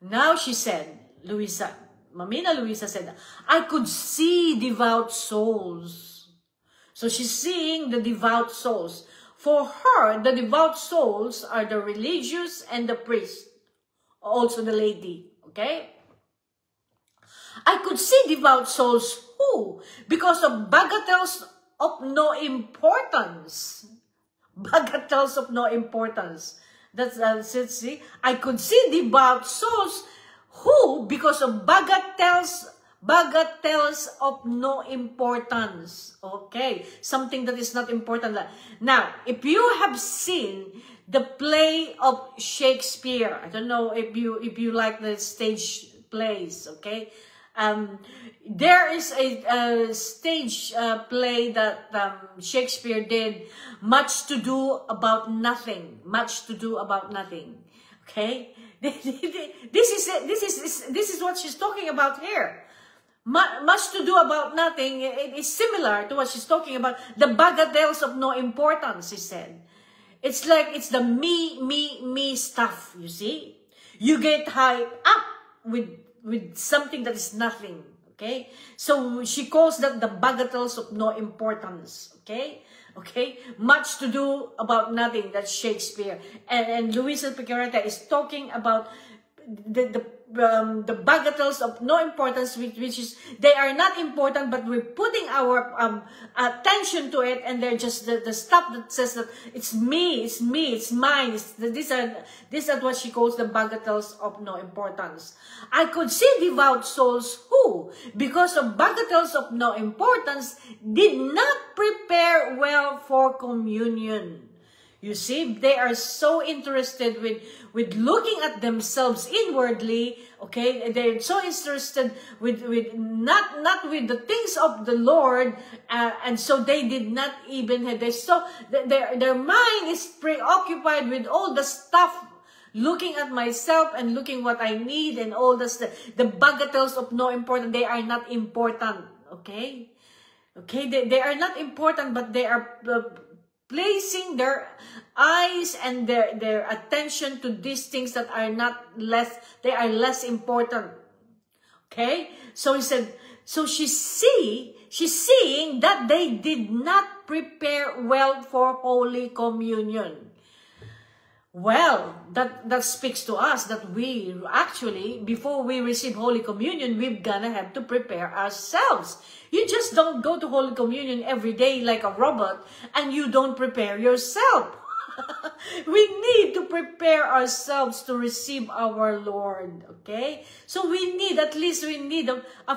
Now she said, Mamina Luisa said, I could see devout souls. So she's seeing the devout souls. For her, the devout souls are the religious and the priest. Also the lady. Okay? I could see devout souls who, because of bagatelles of no importance, bagatelles of no importance. That's see, I could see devout souls who, because of bagatelles of no importance. Okay, something that is not important. Now, if you have seen the play of Shakespeare, I don't know if you like the stage plays. Okay, there is a stage play that Shakespeare did, Much to Do About Nothing. Much to Do About Nothing. Okay, this is what she's talking about here. Much to do about nothing. It is similar to what she's talking about. The bagatelles of no importance, she said. It's like it's the me stuff. You see, you get hyped up with something that is nothing, okay? So she calls that the bagatelles of no importance, okay? Okay? Much to do about nothing, that's Shakespeare. And Luisa Piccarreta is talking about the bagatelles of no importance, which is, they are not important, but we're putting our attention to it, and they're just the stuff that says that it's me, it's mine. These are what she calls the bagatelles of no importance. I could see devout souls who, because of bagatelles of no importance, did not prepare well for communion. You see, they are so interested with looking at themselves inwardly, okay? They're so interested with not with the things of the Lord, and so they did not even have their mind is preoccupied with all the stuff, looking at myself and looking what I need and all the bagatelles of no importance. They are not important, okay? Okay, they are not important, but they are placing their eyes and their attention to these things that are they are less important. Okay? So he said, so she's seeing that they did not prepare well for Holy Communion. Well, that speaks to us that we actually, before we receive Holy Communion, we're gonna have to prepare ourselves. You just don't go to Holy Communion every day like a robot and you don't prepare yourself. We need to prepare ourselves to receive our Lord, okay? So we need a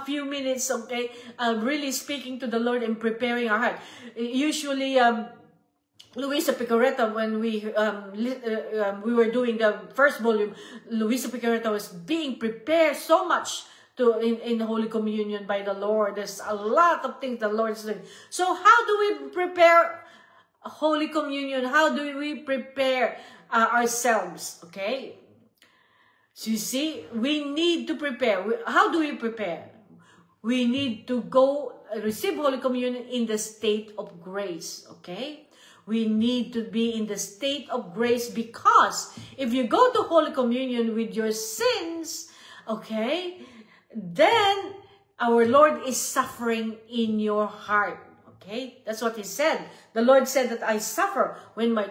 few minutes, okay, really speaking to the Lord and preparing our heart. Usually, Luisa Picaretta, when we were doing the first volume, Luisa Picaretta was being prepared so much in Holy Communion by the Lord. There's a lot of things the Lord is doing. So how do we prepare Holy Communion? How do we prepare ourselves? Okay? So you see, we need to prepare. How do we prepare? We need to go receive Holy Communion in the state of grace. Okay? We need to be in the state of grace, because if you go to Holy Communion with your sins, okay, then our Lord is suffering in your heart. Okay, that's what he said. The Lord said that I suffer when a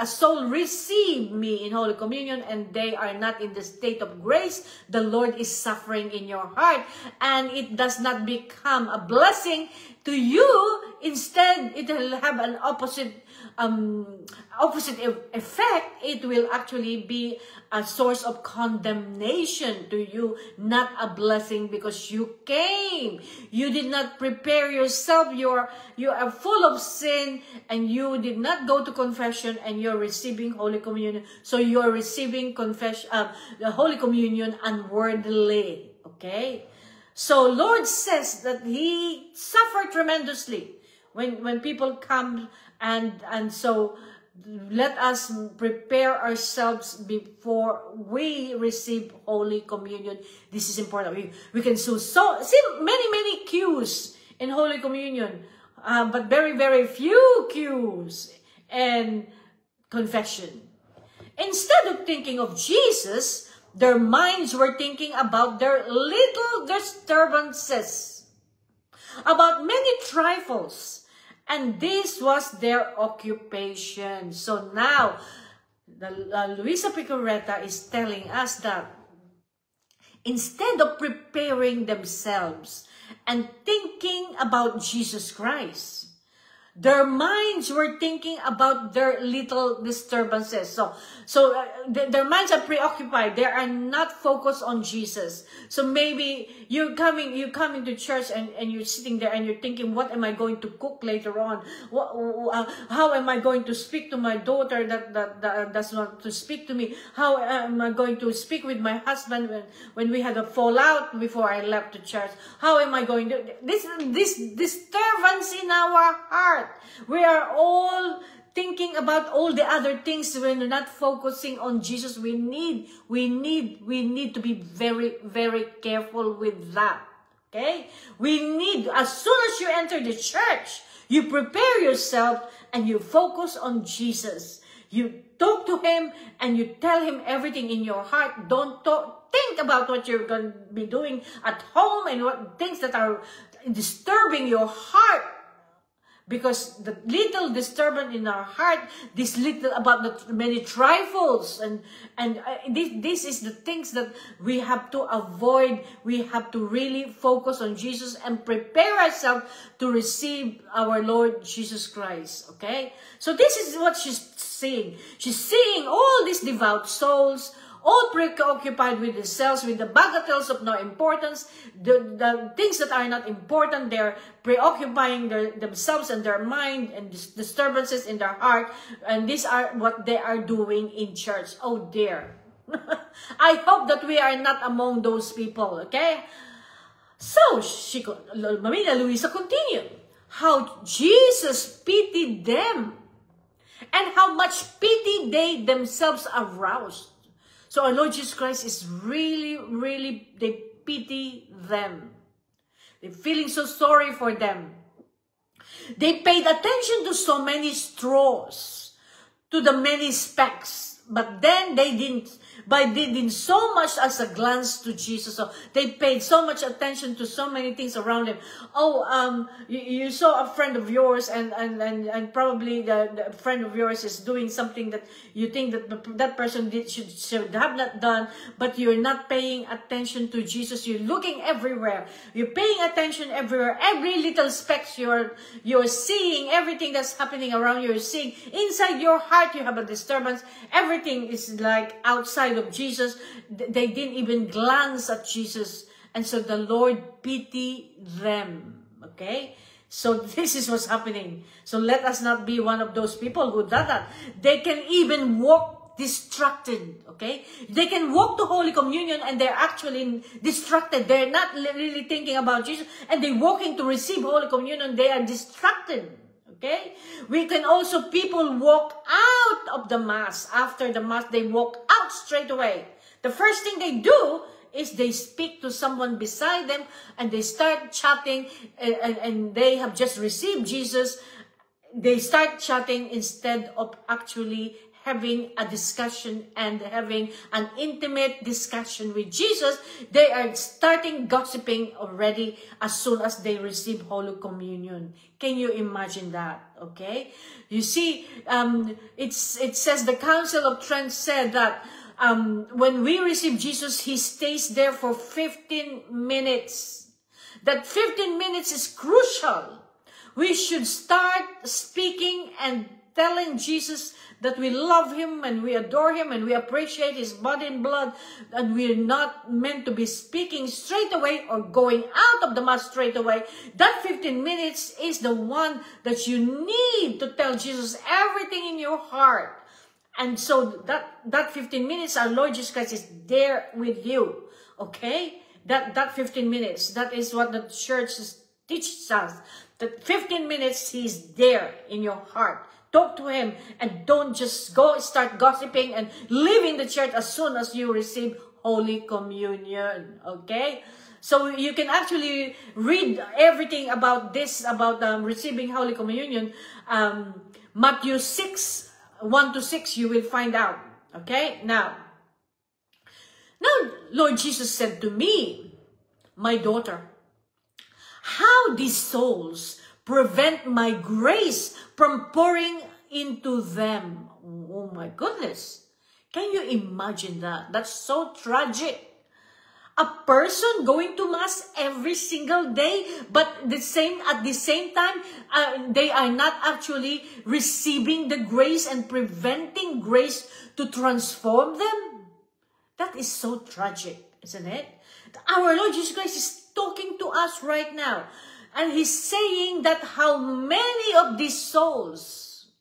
soul receive me in Holy Communion and they are not in the state of grace. The Lord is suffering in your heart, and it does not become a blessing to you. Instead, it will have an opposite effect. It will actually be a source of condemnation to you, not a blessing, because you did not prepare yourself. You are full of sin, and you did not go to confession, and you're receiving Holy Communion. So you're receiving the Holy Communion unworthily. Okay? So Lord says that he suffered tremendously when people come, and so let us prepare ourselves before we receive Holy Communion. This is important. We can see many queues in Holy Communion, but very, very few queues in confession. Instead of thinking of Jesus, their minds were thinking about their little disturbances, about many trifles, and this was their occupation. So now, Luisa Picaretta is telling us that instead of preparing themselves and thinking about Jesus Christ, their minds were thinking about their little disturbances. So their minds are preoccupied. They are not focused on Jesus. So maybe you're coming to church and you're sitting there and you're thinking, what am I going to cook later on? How am I going to speak to my daughter that does not to speak to me? How am I going to speak with my husband when we had a fallout before I left the church? How am I going to this disturbance in our heart? We are all thinking about all the other things when we're not focusing on Jesus. We need to be very, very careful with that. Okay? We need, as soon as you enter the church, you prepare yourself and you focus on Jesus. You talk to him and you tell him everything in your heart. Don't think about what you're going to be doing at home and what things that are disturbing your heart. Because the little disturbance in our heart, this little about the many trifles, and this is the things that we have to avoid. We have to really focus on Jesus and prepare ourselves to receive our Lord Jesus Christ. Okay, so this is what she's seeing. She's seeing all these devout souls, all preoccupied with themselves, with the bagatelles of no importance, the things that are not important. They're preoccupying themselves and their mind, and disturbances in their heart, and these are what they are doing in church. Oh dear. I hope that we are not among those people, okay? So, Mamina Luisa continued, how Jesus pitied them, and how much pity they themselves aroused. So our Lord Jesus Christ is really, they pity them. They're feeling so sorry for them. They paid attention to so many straws, to the many specks, but then they didn't so much as a glance to Jesus. So they paid so much attention to so many things around him. Oh, you saw a friend of yours, and probably the friend of yours is doing something that you think that that person should have not done, but you're not paying attention to Jesus. You're looking everywhere. You're paying attention everywhere. Every little specks you're seeing, everything that's happening around you, you're seeing. Inside your heart, you have a disturbance. Everything is like outside of Jesus. They didn't even glance at Jesus, and so the Lord pity them. Okay, so this is what's happening. So let us not be one of those people who do that. They can even walk distracted. Okay, they can walk to Holy Communion and they're actually distracted. They're not really thinking about Jesus, and they're walking to receive Holy Communion. They are distracted. Okay, we can also, people walk out of the Mass. After the Mass, they walk out straight away. The first thing they do is they speak to someone beside them and they start chatting, and they have just received Jesus. They start chatting instead of actually having a discussion and having an intimate discussion with Jesus. They are starting gossiping already as soon as they receive Holy Communion. Can you imagine that? Okay, you see, it says the Council of Trent said that when we receive Jesus, he stays there for 15 minutes. That 15 minutes is crucial. We should start speaking and telling Jesus that we love him and we adore him and we appreciate his body and blood, and we're not meant to be speaking straight away or going out of the Mass straight away. That 15 minutes is the one that you need to tell Jesus everything in your heart. And so that 15 minutes, our Lord Jesus Christ is there with you. Okay? That 15 minutes, that is what the church teaches us. That 15 minutes, he's there in your heart. Talk to him and don't just go start gossiping and leaving the church as soon as you receive Holy Communion. Okay? So you can actually read everything about this, about receiving Holy Communion. Matthew 6, 1-6, you will find out. Okay? Now, Lord Jesus said to me, my daughter, how these souls prevent my grace from pouring into them. Oh my goodness. Can you imagine that? That's so tragic. A person going to Mass every single day, but at the same time, they are not actually receiving the grace and preventing grace to transform them. That is so tragic, isn't it? Our Lord Jesus Christ is talking to us right now. And he's saying that how many of these souls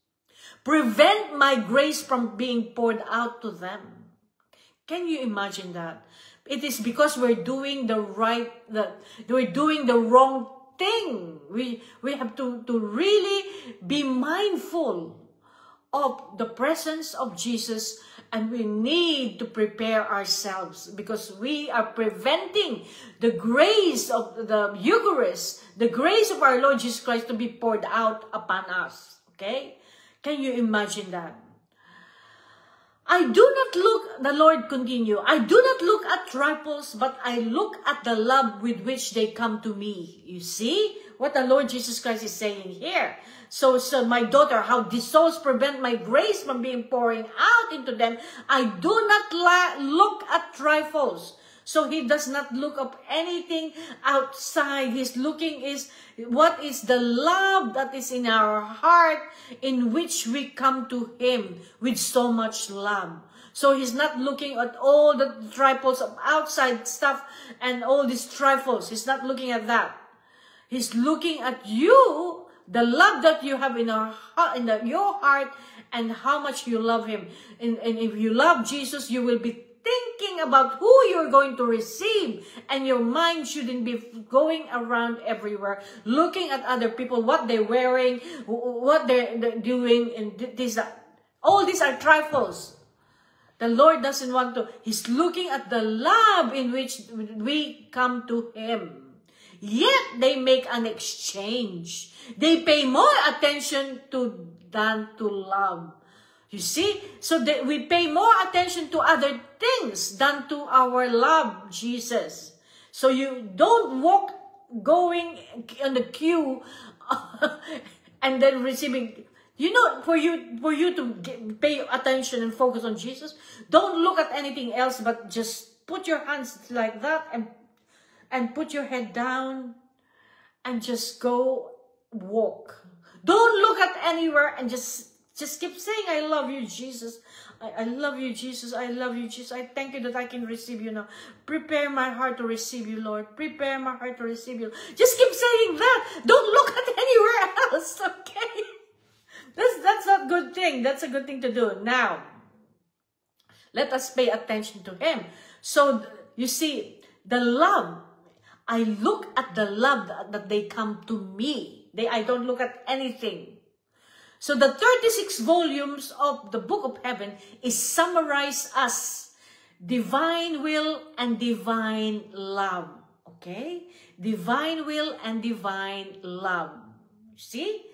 prevent my grace from being poured out to them. Can you imagine that? It is because we're doing we're doing the wrong thing. We have to really be mindful of the presence of Jesus, and we need to prepare ourselves because we are preventing the grace of the Eucharist, the grace of our Lord Jesus Christ to be poured out upon us. Okay? Can you imagine that? I do not look, the Lord continue, I do not look at trifles, but I look at the love with which they come to me. You see what the Lord Jesus Christ is saying here. So my daughter, how these souls prevent my grace from being pouring out into them. I do not look at trifles. So he does not look up anything outside. He's looking is what is the love that is in our heart, in which we come to him with so much love. So he's not looking at all the trifles of outside stuff and all these trifles. He's not looking at that. He's looking at you, the love that you have in your heart, and how much you love him. And if you love Jesus, you will be thinking about who you're going to receive, and your mind shouldn't be going around everywhere, looking at other people, what they're wearing, what they're doing, and all these are trifles. The Lord doesn't want to. He's looking at the love in which we come to him. Yet they make an exchange. They pay more attention than to love. You see? So we pay more attention to other things than to our love, Jesus. So you don't walk going on the queue and then receiving. You know, for you to pay attention and focus on Jesus, don't look at anything else, but just put your hands like that and put your head down and just go walk. Don't look at anywhere and just keep saying, I love you, Jesus. I love you, Jesus. I love you, Jesus. I thank you that I can receive you now. Prepare my heart to receive you, Lord. Prepare my heart to receive you. Just keep saying that. Don't look at anywhere else, okay? That's not a good thing. That's a good thing to do. Now, let us pay attention to Him. So, you see, the love, I look at the love that they come to me. I don't look at anything. So the 36 volumes of the Book of Heaven is summarized as divine will and divine love. Okay? Divine will and divine love. See?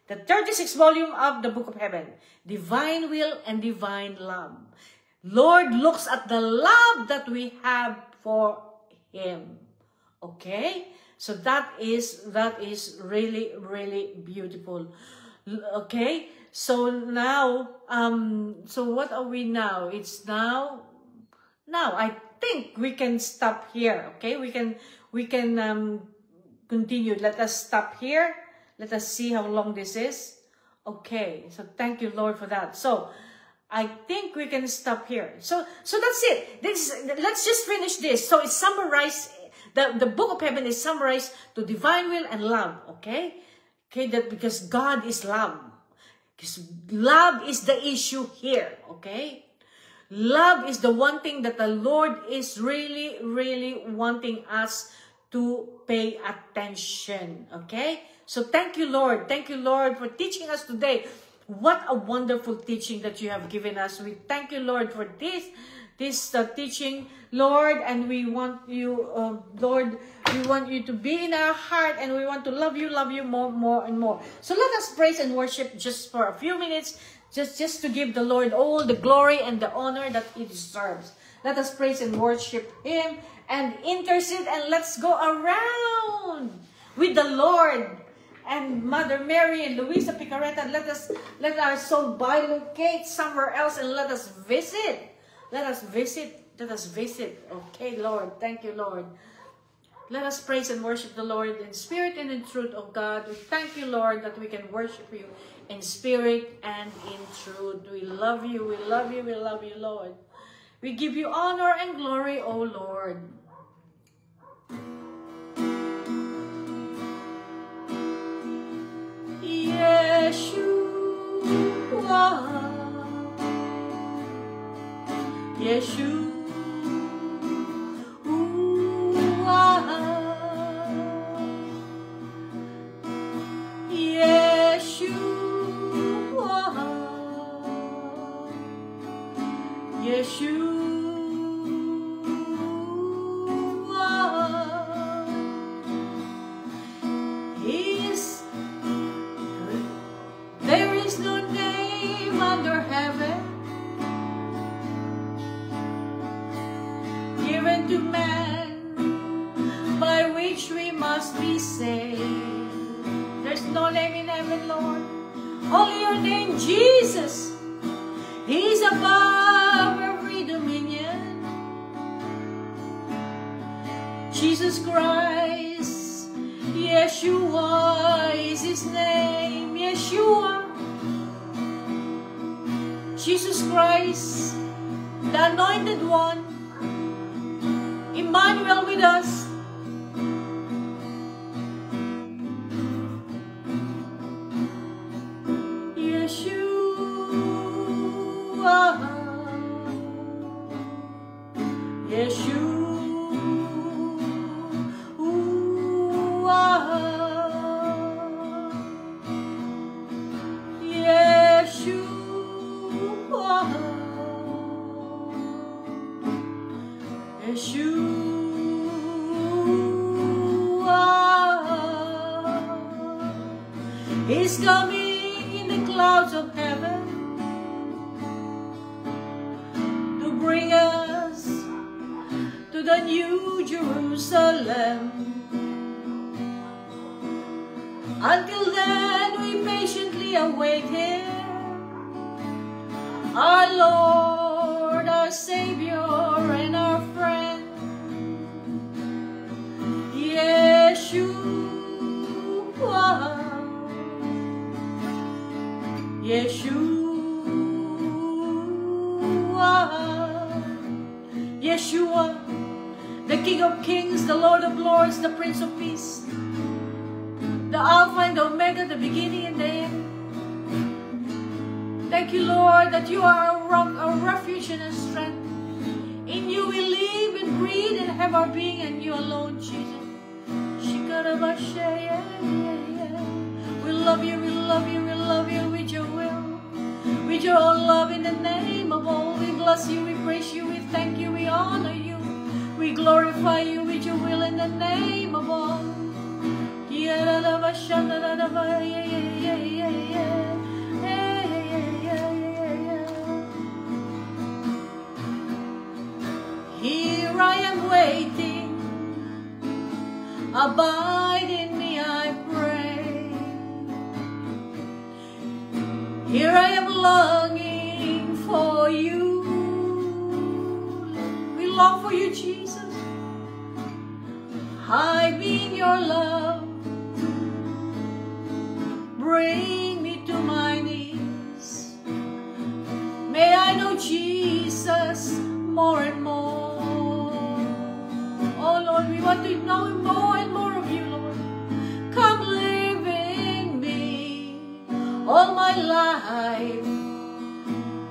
The 36 volume of the Book of Heaven. Divine will and divine love. Lord looks at the love that we have for Him. Okay? So that is really, really beautiful. Okay? So now, so what are we now? It's now I think we can stop here. Okay? We can continue. Let us stop here. Let us see how long this is. Okay. So thank you, Lord, for that. So I think we can stop here. So that's it. Let's just finish this. So it's summarized. The Book of Heaven is summarized to divine will and love. Okay? Okay, that because God is love. Because love is the issue here. Okay? Love is the one thing that the Lord is really, really wanting us to pay attention. Okay? So thank you, Lord. Thank you, Lord, for teaching us today. What a wonderful teaching that you have given us. We thank you, Lord, for this teaching, Lord, and we want you, Lord, we want you to be in our heart, and we want to love you more and more. So let us praise and worship just for a few minutes, just to give the Lord all the glory and the honor that He deserves. Let us praise and worship Him and intercede, and let's go around with the Lord and Mother Mary and Luisa Picareta. Let our soul bilocate somewhere else, and let us visit. Let us visit. Let us visit. Okay, Lord. Thank you, Lord. Let us praise and worship the Lord in spirit and in truth, oh God. We thank you, Lord, that we can worship you in spirit and in truth. We love you. We love you. We love you, Lord. We give you honor and glory, oh Lord. Yeshua. Yeshua, Yeshua, Yeshua, there is no name under heaven given to man by which we must be saved. There's no name in heaven, Lord. Only your name, Jesus. He's above every dominion. Jesus Christ, Yeshua is His name. Yeshua, Jesus Christ, the Anointed One, Emmanuel with us. Yeshua, Yeshua, Yeshua, He's coming in the clouds of heaven to bring us to the new Jerusalem. Until then, we patiently await Him, our Lord, our Savior, and our friend, Yeshua. Yeshua, the King of Kings, the Lord of Lords, the Prince of Peace, the Alpha and the Omega, the beginning and the end. Thank you, Lord, that you are our rock, our refuge and our strength. In you we live and breathe and have our being, and you alone, Jesus. We love you, we love you, we love you with your will, with your own love in the name of all. We bless you, we praise you, we thank you, we honor you, we glorify you with your will in the name of all. Here I am waiting, abide in me, I pray. Here I am longing for you. We long for you, Jesus. Hide me in your love. Bring me to my knees. May I know Jesus more and more. Oh Lord, we want to know more and more of you, Lord. Come live in me all my life.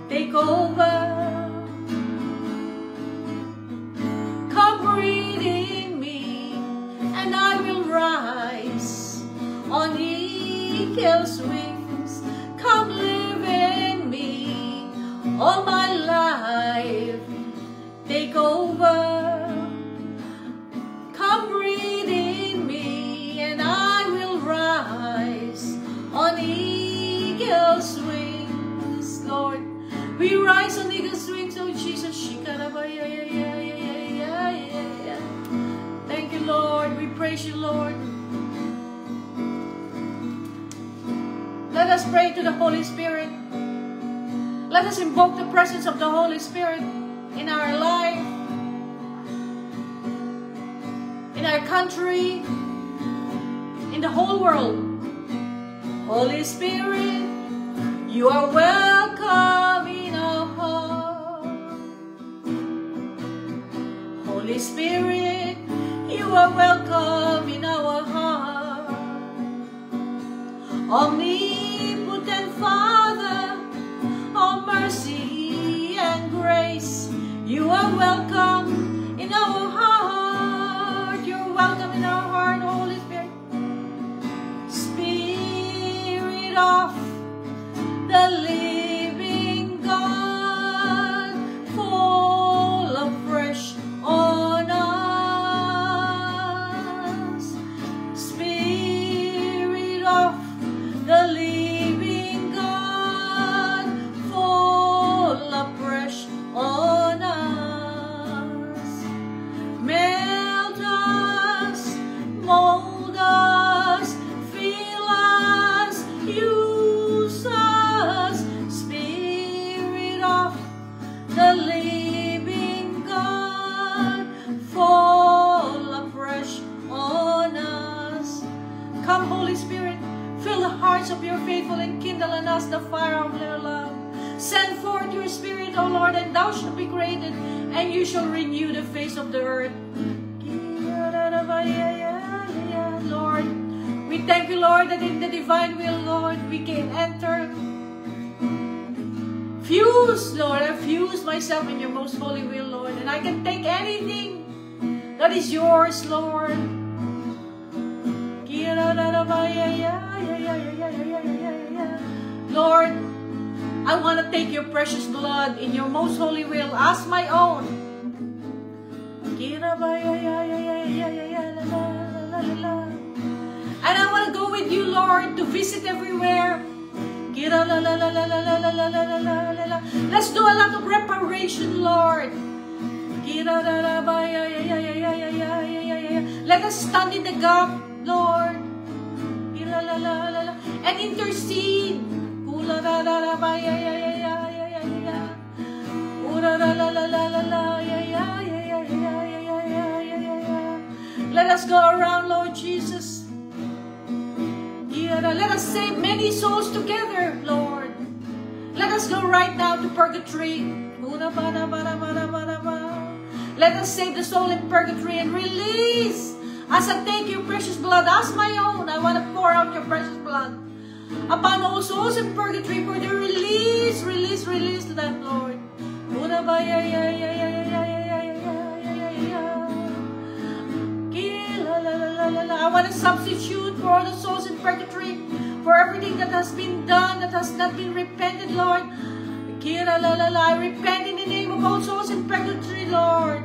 Take over. Come breathe in me, and I will rise on eagle's wings. Come live in me all my life. Take over. Come breathe in me, and I will rise on eagle's wings. Lord, we rise on eagle's wings, oh Jesus. Thank you, Lord. We praise you, Lord. Let us pray to the Holy Spirit. Let us invoke the presence of the Holy Spirit in our life, in our country, in the whole world. Holy Spirit, you are welcome in our heart. Holy Spirit, you are welcome in our heart. Omnipotent Father of mercy and grace, you are welcome in our heart. You're welcome in our heart, Holy Spirit. Spirit of the living God, fall afresh on us. Spirit of the living God, fall afresh on us. Melt us, mold us, fill us, use us. Spirit of the living God, fall afresh on us. Come, Holy Spirit, fill the hearts of your faithful and kindle in us the fire of their love. Send forth your Spirit, O Lord, and thou shalt be created, and you shall renew the face of the earth. Lord, we thank you, Lord, that in the divine will, Lord, we can enter. Fuse, Lord, I fuse myself in your most holy will, Lord, and I can take anything that is yours, Lord. Lord, I want to take your precious blood in your most holy will as my own. And I want to go with you, Lord, to visit everywhere. Let's do a lot of reparation, Lord. Let us stand in the gap, Lord, and intercede. Let us go around, Lord Jesus. Let us save many souls together, Lord. Let us go right now to purgatory. Let us save the soul in purgatory and release. As I thank your precious blood as my own, I want to pour out your precious blood upon all souls in purgatory for the release to that, Lord. I want to substitute for all the souls in purgatory, for everything that has been done, that has not been repented, Lord. I repent in the name of all souls in purgatory, Lord.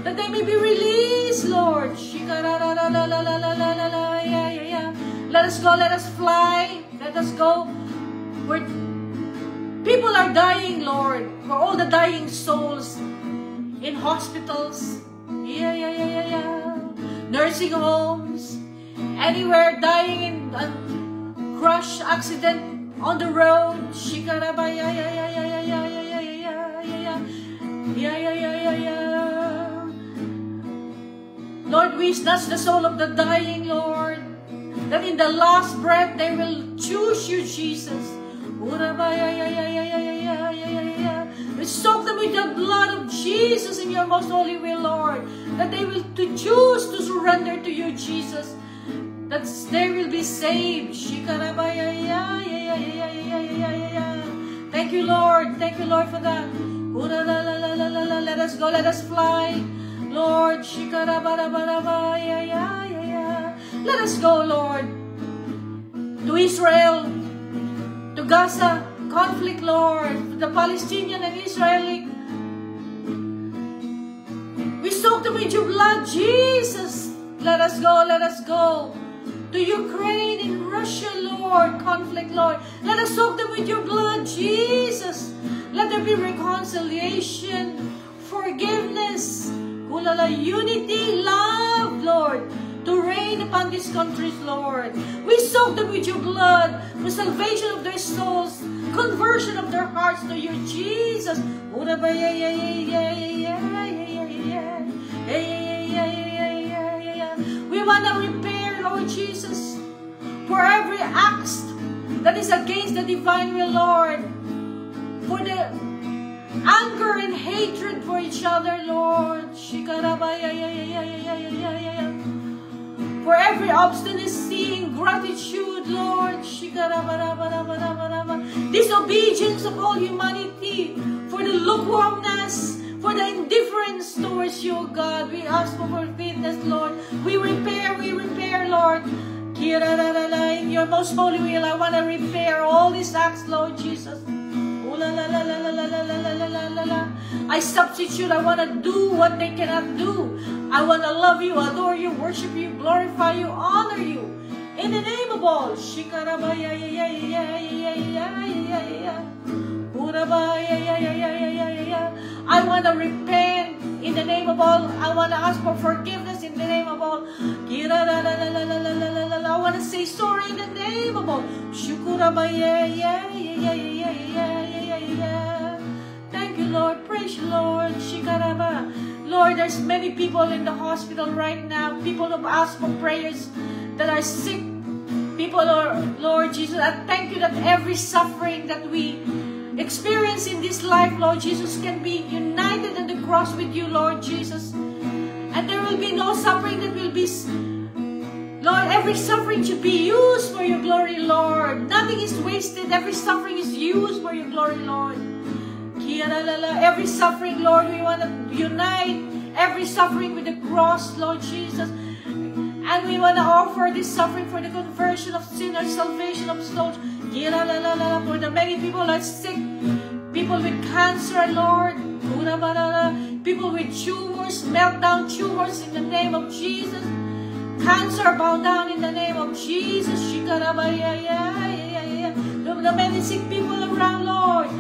That they may be released, Lord. Let us go, let us fly, let us go where people are dying, Lord, for all the dying souls in hospitals, nursing homes, anywhere dying in a crash accident on the road. Lord, we snatch the soul of the dying, Lord, that in the last breath they will choose you, Jesus. We soak them with the blood of Jesus in your most holy will, Lord, that they will choose to surrender to you, Jesus, that they will be saved. Thank you, Lord. Thank you, Lord, for that. Let us go, let us fly, Lord. Let us go, Lord, to Israel, to Gaza conflict, Lord, the Palestinian and Israeli. We soak them with your blood, Jesus. Let us go, let us go to Ukraine and Russia, Lord, conflict, Lord. Let us soak them with your blood, Jesus. Let there be reconciliation, forgiveness, unity, love, Lord, to reign upon these countries, Lord. We soak them with your blood, the salvation of their souls, conversion of their hearts to you, Jesus. We want to repair, Lord Jesus, for every act that is against the divine will, Lord, for the anger and hatred for each other, Lord, for every obstinacy, ingratitude, Lord, disobedience of all humanity, for the lukewarmness, for the indifference towards you, God. We ask for forgiveness, Lord. We repair, Lord. In your most holy will, I want to repair all these acts, Lord Jesus. I substitute. I want to do what they cannot do. I want to love you, adore you, worship you, glorify you, honor you. In the name of all. I want to repent in the name of all. I want to ask for forgiveness in the name of all. I want to say sorry in the name of all. Thank you, Lord. Praise you, Lord. Lord, there's many people in the hospital right now. People who ask for prayers that are sick. People, Lord Jesus, I thank you that every suffering that we experience in this life, Lord Jesus, can be united in the cross with you, Lord Jesus. And there will be no suffering that will be... Lord, every suffering should be used for your glory, Lord. Nothing is wasted. Every suffering is used for your glory, Lord. Every suffering, Lord, we want to unite every suffering with the cross, Lord Jesus. And we want to offer this suffering for the conversion of sinners, salvation of souls. For the many people are sick, people with cancer, Lord. People with tumors, melt down tumors in the name of Jesus. Cancer, bow down in the name of Jesus. The many sick people around, Lord.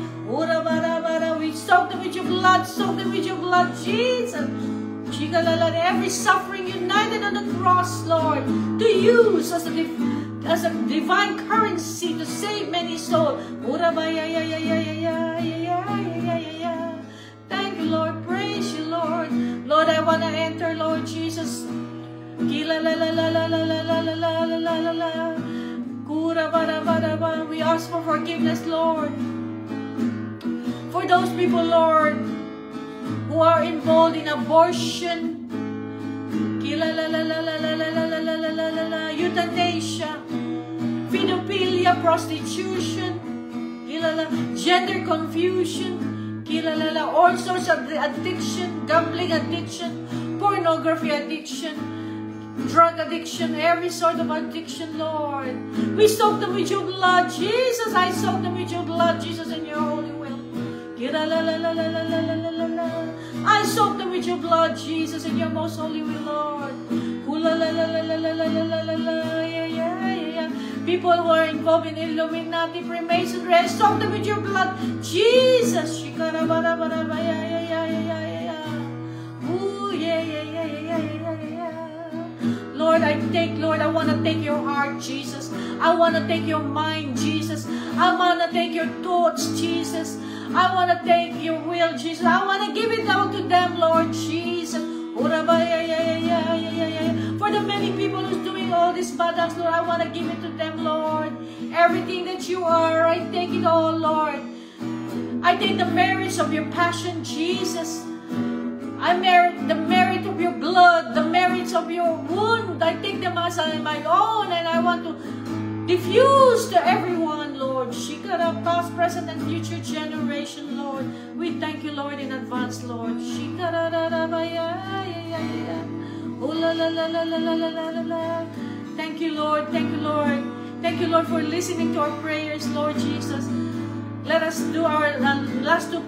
We soak them with your blood, soak them with your blood, Jesus. Every suffering united on the cross, Lord, to use as a divine currency to save many souls. Thank you, Lord. Praise you, Lord. Lord, I want to enter, Lord Jesus. We ask for forgiveness, Lord. For those people, Lord, who are involved in abortion, euthanasia, pedophilia, prostitution, gender confusion, all sorts of addiction, gambling addiction, pornography addiction, drug addiction, every sort of addiction, Lord. We soak them with your blood, Jesus. I soak them with your blood, Jesus, in your holy will. I soak them with your blood, Jesus, in your most holy will, Lord. People who are involved in Illuminati, Freemasonry, I soak them with your blood, Jesus. Lord, I want to take your heart, Jesus. I want to take your mind, Jesus. I want to take your thoughts, Jesus. I want to take your will, Jesus. I want to give it out to them, Lord Jesus. For the many people who's doing all these bad acts, Lord, I want to give it to them, Lord. Everything that you are, I take it all, Lord. I take the merits of your passion, Jesus. I merit the merit of your blood, the merits of your wound. I take them as my own, and I want to diffuse to everyone, Lord. Shikara, past, present, and future generation, Lord. We thank you, Lord, in advance, Lord. Shikara, thank you, Lord. Thank you, Lord. Thank you, Lord, for listening to our prayers, Lord Jesus. Let us do our last two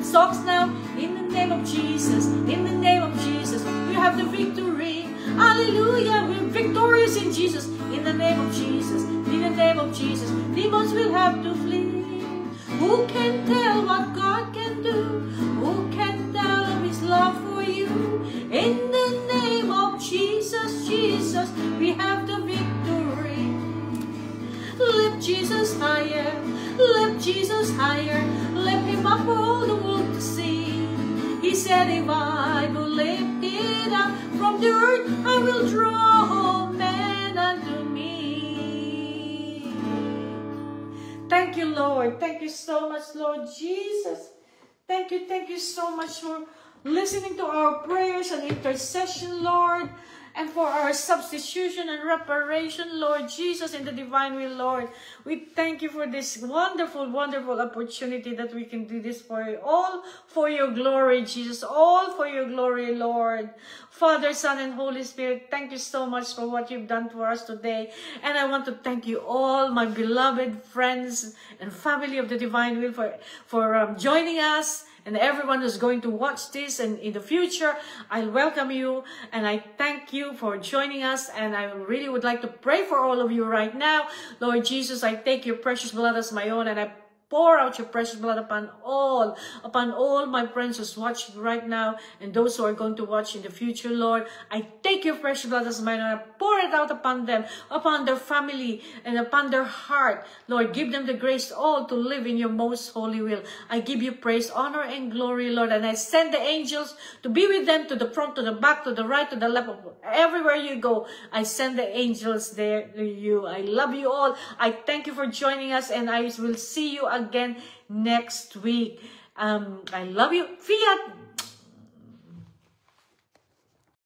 songs now. In the name of Jesus. In the name of Jesus. We have the victory. Hallelujah. We're victorious in Jesus. In the name of Jesus. In the name of Jesus. Demons will have to flee. Who can tell what God can do? Who can tell of His love for you? In the name of Jesus, Jesus, we have the victory. Lift Jesus higher. Lift Jesus higher. Lift Him up for all the world to see. He said, if I will lift it up from the earth, I will draw all men unto me. Thank you, Lord. Thank you so much, Lord Jesus. Thank you so much for listening to our prayers and intercession, Lord. And for our substitution and reparation, Lord Jesus, in the divine will, Lord. We thank you for this wonderful, wonderful opportunity that we can do this for you. All for your glory, Jesus. All for your glory, Lord. Father, Son, and Holy Spirit, thank you so much for what you've done for us today. And I want to thank you all, my beloved friends and family of the divine will, for joining us. And everyone who's going to watch this and in the future, I welcome you and I thank you for joining us. And I really would like to pray for all of you right now. Lord Jesus, I take your precious blood as my own and I pour out your precious blood upon all my friends who's watching right now and those who are going to watch in the future, Lord. I take your precious blood as mine and I pour it out upon them, upon their family, and upon their heart. Lord, give them the grace all to live in your most holy will. I give you praise, honor, and glory, Lord. And I send the angels to be with them to the front, to the back, to the right, to the left, everywhere you go. I send the angels there to you. I love you all. I thank you for joining us and I will see you again next week. I love you. Fiat.